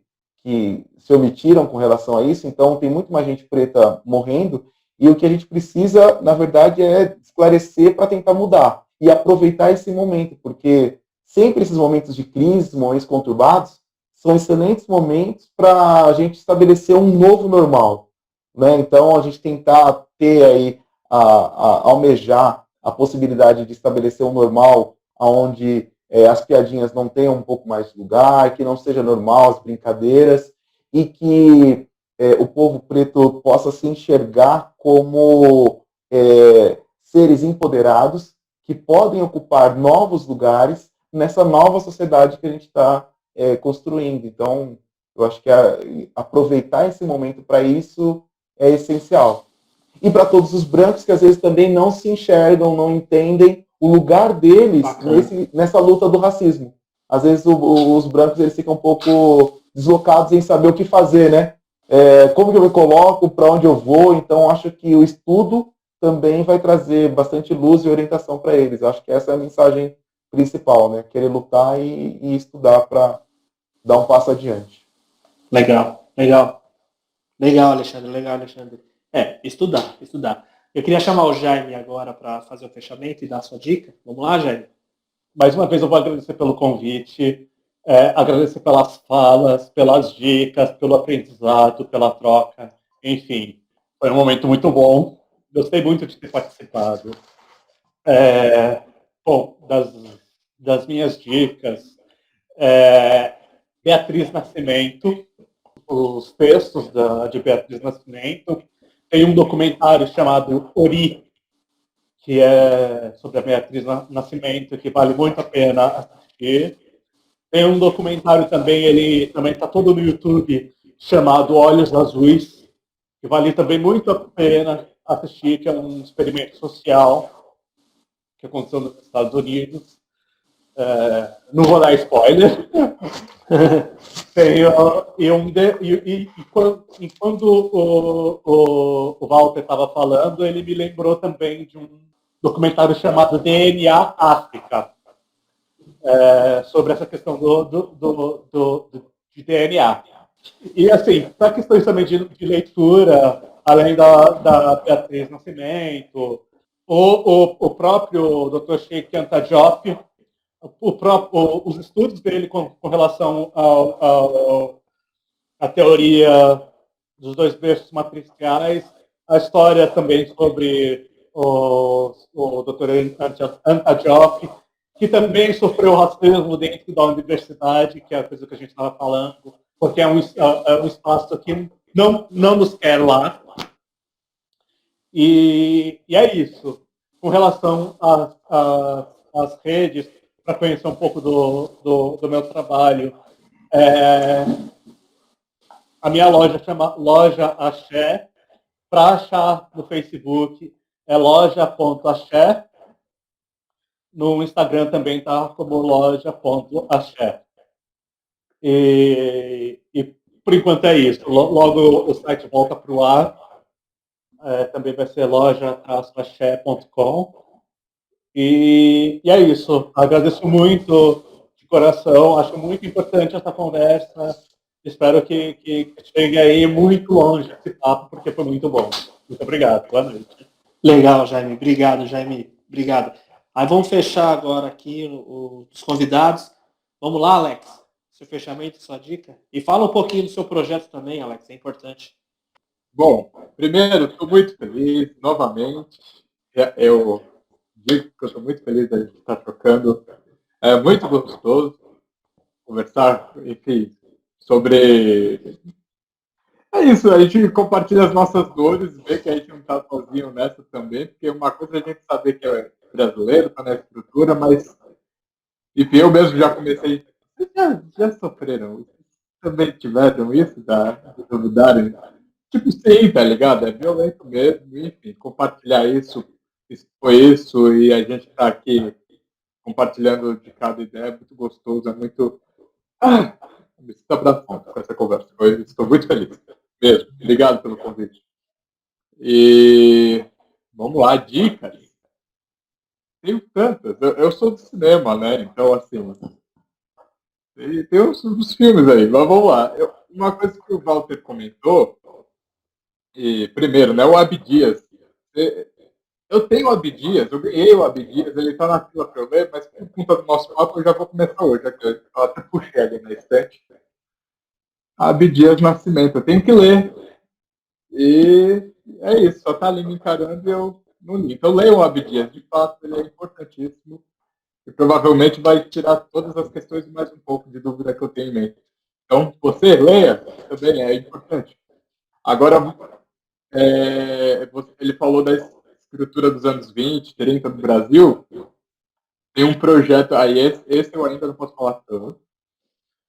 se omitiram com relação a isso, então tem muito mais gente preta morrendo, e o que a gente precisa, na verdade, é esclarecer para tentar mudar e aproveitar esse momento, porque sempre esses momentos de crise, momentos conturbados, são excelentes momentos para a gente estabelecer um novo normal, né? Então, a gente tentar ter aí, almejar a possibilidade de estabelecer um normal onde as piadinhas não tenham um pouco mais de lugar, que não seja normal as brincadeiras, e que o povo preto possa se enxergar como seres empoderados que podem ocupar novos lugares nessa nova sociedade que a gente está construindo. Então, eu acho que aproveitar esse momento para isso é essencial. E para todos os brancos que às vezes também não se enxergam, não entendem o lugar deles nessa luta do racismo. Às vezes os brancos eles ficam um pouco deslocados em saber o que fazer, né? Como que eu me coloco, para onde eu vou. Então, acho que o estudo também vai trazer bastante luz e orientação para eles. Eu acho que essa é a mensagem principal, né? Querer lutar e estudar para dar um passo adiante. Legal, Alexandre. Estudar. Eu queria chamar o Jaime agora para fazer o fechamento e dar a sua dica. Vamos lá, Jaime? Mais uma vez eu vou agradecer pelo convite, agradecer pelas falas, pelas dicas, pelo aprendizado, pela troca. Enfim, foi um momento muito bom. Gostei muito de ter participado. Bom, das minhas dicas, Beatriz Nascimento, os textos de Beatriz Nascimento. Tem um documentário chamado Ori, que é sobre a Beatriz Nascimento, que vale muito a pena assistir. Tem um documentário também, ele também está todo no YouTube, chamado Olhos Azuis, que vale também muito a pena assistir, que é um experimento social que aconteceu nos Estados Unidos. Não vou dar spoiler. Quando o Walter estava falando, ele me lembrou também de um documentário chamado DNA África, sobre essa questão de DNA. E assim, para questões também de leitura, além da Beatriz Nascimento, o próprio Dr. Sheikh Anta Diop, os estudos dele com relação à teoria dos dois berços matriciais, a história também sobre o Dr. Anta Diop, que também sofreu racismo dentro da universidade, que é a coisa que a gente estava falando, porque é um espaço que não nos quer lá. E é isso. Com relação às redes, para conhecer um pouco do meu trabalho, a minha loja chama Loja Axé. Para achar no Facebook é loja.axé. No Instagram também está como loja.axé. E por enquanto é isso. Logo o site volta para o ar. Também vai ser loja-axé.com. E é isso. Agradeço muito de coração. Acho muito importante essa conversa. Espero que chegue aí muito longe esse papo, porque foi muito bom. Muito obrigado. Boa noite. Legal, Jaime. Obrigado, Jaime. Obrigado. Aí vamos fechar agora aqui os convidados. Vamos lá, Alex. Seu fechamento, sua dica. E fala um pouquinho do seu projeto também, Alex. É importante. Bom, primeiro, estou muito feliz, novamente. Eu digo que eu estou muito feliz de estar trocando. É muito gostoso. conversar, enfim, sobre... É isso, a gente compartilha as nossas dores, vê que a gente não está sozinho nessa também, porque uma coisa é a gente saber que é brasileiro, está na estrutura, mas, enfim, eu mesmo já comecei... Vocês já sofreram? Vocês também tiveram isso, de duvidarem? Tipo, sim, tá ligado? É violento mesmo, enfim, compartilhar isso, foi isso, e a gente tá aqui compartilhando de cada ideia, é muito gostoso, é muito... me sinto abraçado com essa conversa, estou muito feliz, mesmo. Obrigado pelo convite. E vamos lá, dicas. Tenho tantas, eu sou do cinema, né? Então, assim, tem os filmes aí, mas vamos lá. Uma coisa que o Walter comentou, e primeiro, né, o Abdias. Eu tenho o Abdias, eu ganhei o Abdias, ele está na fila para eu ler, mas por conta do nosso papo eu já vou começar hoje, já que eu até puxei ali na estante. Abdias Nascimento, eu tenho que ler. E é isso, só tá ali me encarando e eu não li. Então leio o Abdias, de fato ele é importantíssimo e provavelmente vai tirar todas as questões e mais um pouco de dúvida que eu tenho em mente. Então, você leia, também é importante. Agora, ele falou da escritura dos anos 20, 30 do Brasil. Tem um projeto, aí esse eu ainda não posso falar tanto,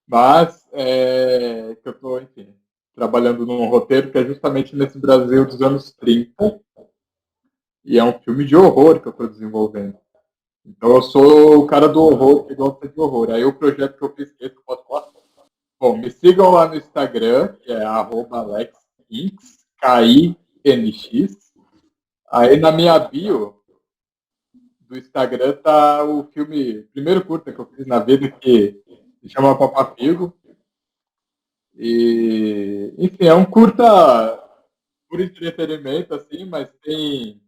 mas que eu estou, enfim, trabalhando num roteiro que é justamente nesse Brasil dos anos 30, e é um filme de horror que eu estou desenvolvendo. Então eu sou o cara do horror que gosta de horror. Aí o projeto que eu fiz, esse eu posso falar. Bom, me sigam lá no Instagram, que é @AlexKinx, KINX. Aí na minha bio do Instagram tá o filme, primeiro curta que eu fiz na vida, que se chama Papafigo. E, enfim, é um curta por entretenimento, assim, mas tem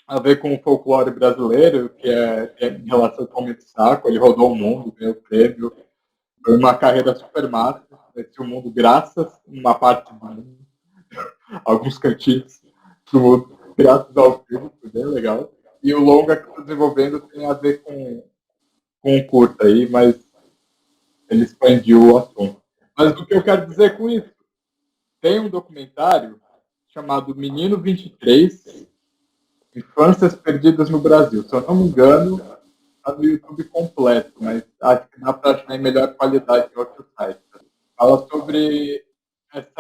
a ver com o folclore brasileiro, que é em relação com o Homem de Saco. Ele rodou o mundo, ganhou prêmio. Foi uma carreira super massa. Esse o mundo, graças, uma parte do mundo, alguns cantinhos do mundo, graças ao filme, foi bem legal. E o longa que eu estou desenvolvendo tem a ver com um curta aí, mas ele expandiu o assunto. Mas o que eu quero dizer com isso? Tem um documentário chamado Menino 23, Infâncias Perdidas no Brasil. Se eu não me engano, está no YouTube completo, mas acho que dá para achar em melhor qualidade em outros sites. Fala sobre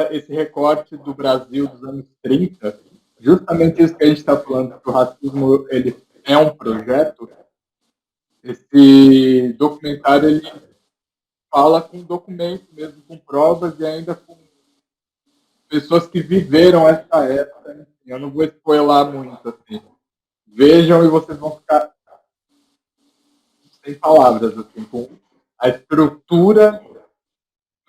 esse recorte do Brasil dos anos 30, justamente isso que a gente está falando, que o racismo ele é um projeto. Esse documentário ele fala com documento mesmo, com provas e ainda com pessoas que viveram essa época. Eu não vou spoiler muito, assim. Vejam e vocês vão ficar sem palavras, assim, com a estrutura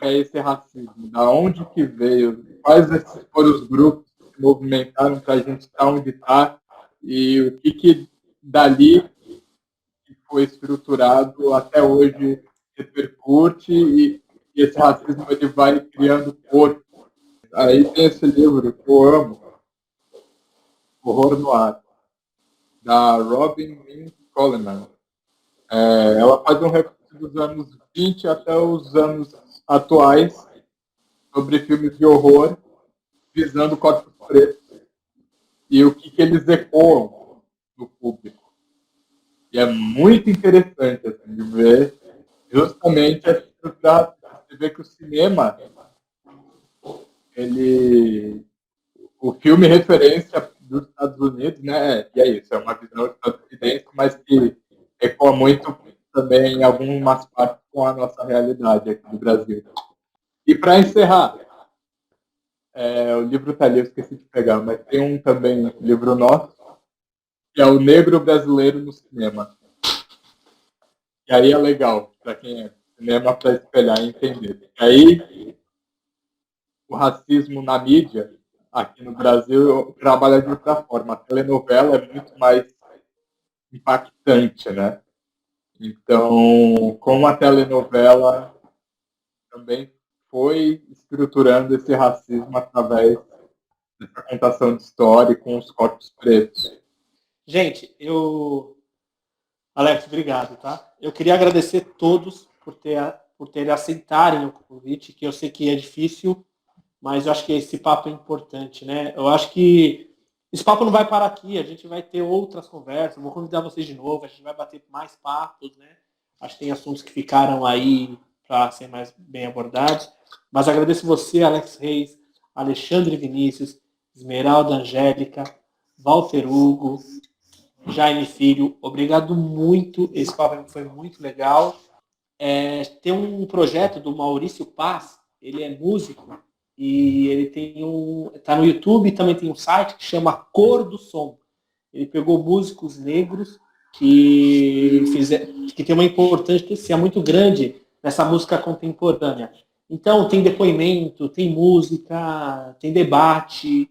é esse racismo, da onde que veio, quais foram os grupos que se movimentaram para a gente estar onde está e o que dali que foi estruturado até hoje repercute e esse racismo ele vai criando corpo. Aí tem esse livro que eu amo, Horror no Ar, da Robin Min Coleman. Ela faz um recorte dos anos 20 até os anos atuais sobre filmes de horror visando corpos pretos e o que eles ecoam no público. E é muito interessante assim, de ver justamente essa estrutura. Você vê que o cinema, o filme referência dos Estados Unidos, né? E é isso, é uma visão estadunidense, mas que ecoa muito também em algumas partes com a nossa realidade aqui do Brasil. E para encerrar, o livro está ali, eu esqueci de pegar, mas tem um também livro nosso, que é O Negro Brasileiro no Cinema. E aí é legal para quem é cinema para espelhar e entender. E aí o racismo na mídia aqui no Brasil trabalha de outra forma. A telenovela é muito mais impactante, né? Então, como a telenovela também foi estruturando esse racismo através dessa contação de história com os corpos pretos. Gente, Alex, obrigado, tá? Eu queria agradecer a todos por ter por terem aceitarem o convite, que eu sei que é difícil, mas eu acho que esse papo é importante, né? Eu acho que esse papo não vai parar aqui, a gente vai ter outras conversas, vou convidar vocês de novo, a gente vai bater mais papos, né? Acho que tem assuntos que ficaram aí para ser mais bem abordados. Mas agradeço você, Alex Reis, Alexandre Vinícius, Esmeralda Angélica, Walter Hugo, Jaime Filho. Obrigado muito, esse papo foi muito legal. Tem um projeto do Maurício Paz, ele é músico, e ele tá no YouTube, também tem um site que chama Cor do Som. Ele pegou músicos negros que tem uma importância muito grande nessa música contemporânea. Então, tem depoimento, tem música, tem debate,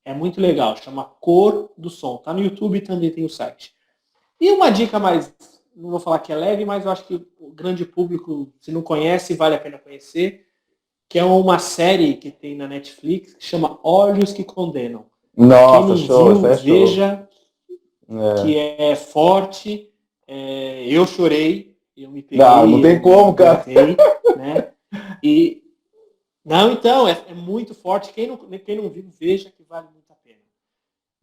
é muito legal, chama Cor do Som. Tá no YouTube e também tem o site. E uma dica mais, não vou falar que é leve, mas eu acho que o grande público, se não conhece, vale a pena conhecer, que é uma série que tem na Netflix, que chama Olhos que Condenam. Nossa, Quem não show, viu, essa é show. veja, que é forte. Eu chorei, eu me peguei. Não tem como, cara. Né? E, não, então, é muito forte. Quem não viu, veja que vale muito a pena.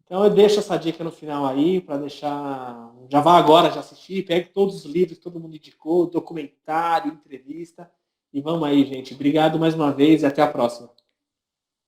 Então eu deixo essa dica no final aí, para deixar. Já vá agora, já assistir, pegue todos os livros que todo mundo indicou, documentário, entrevista. E vamos aí, gente. Obrigado mais uma vez e até a próxima.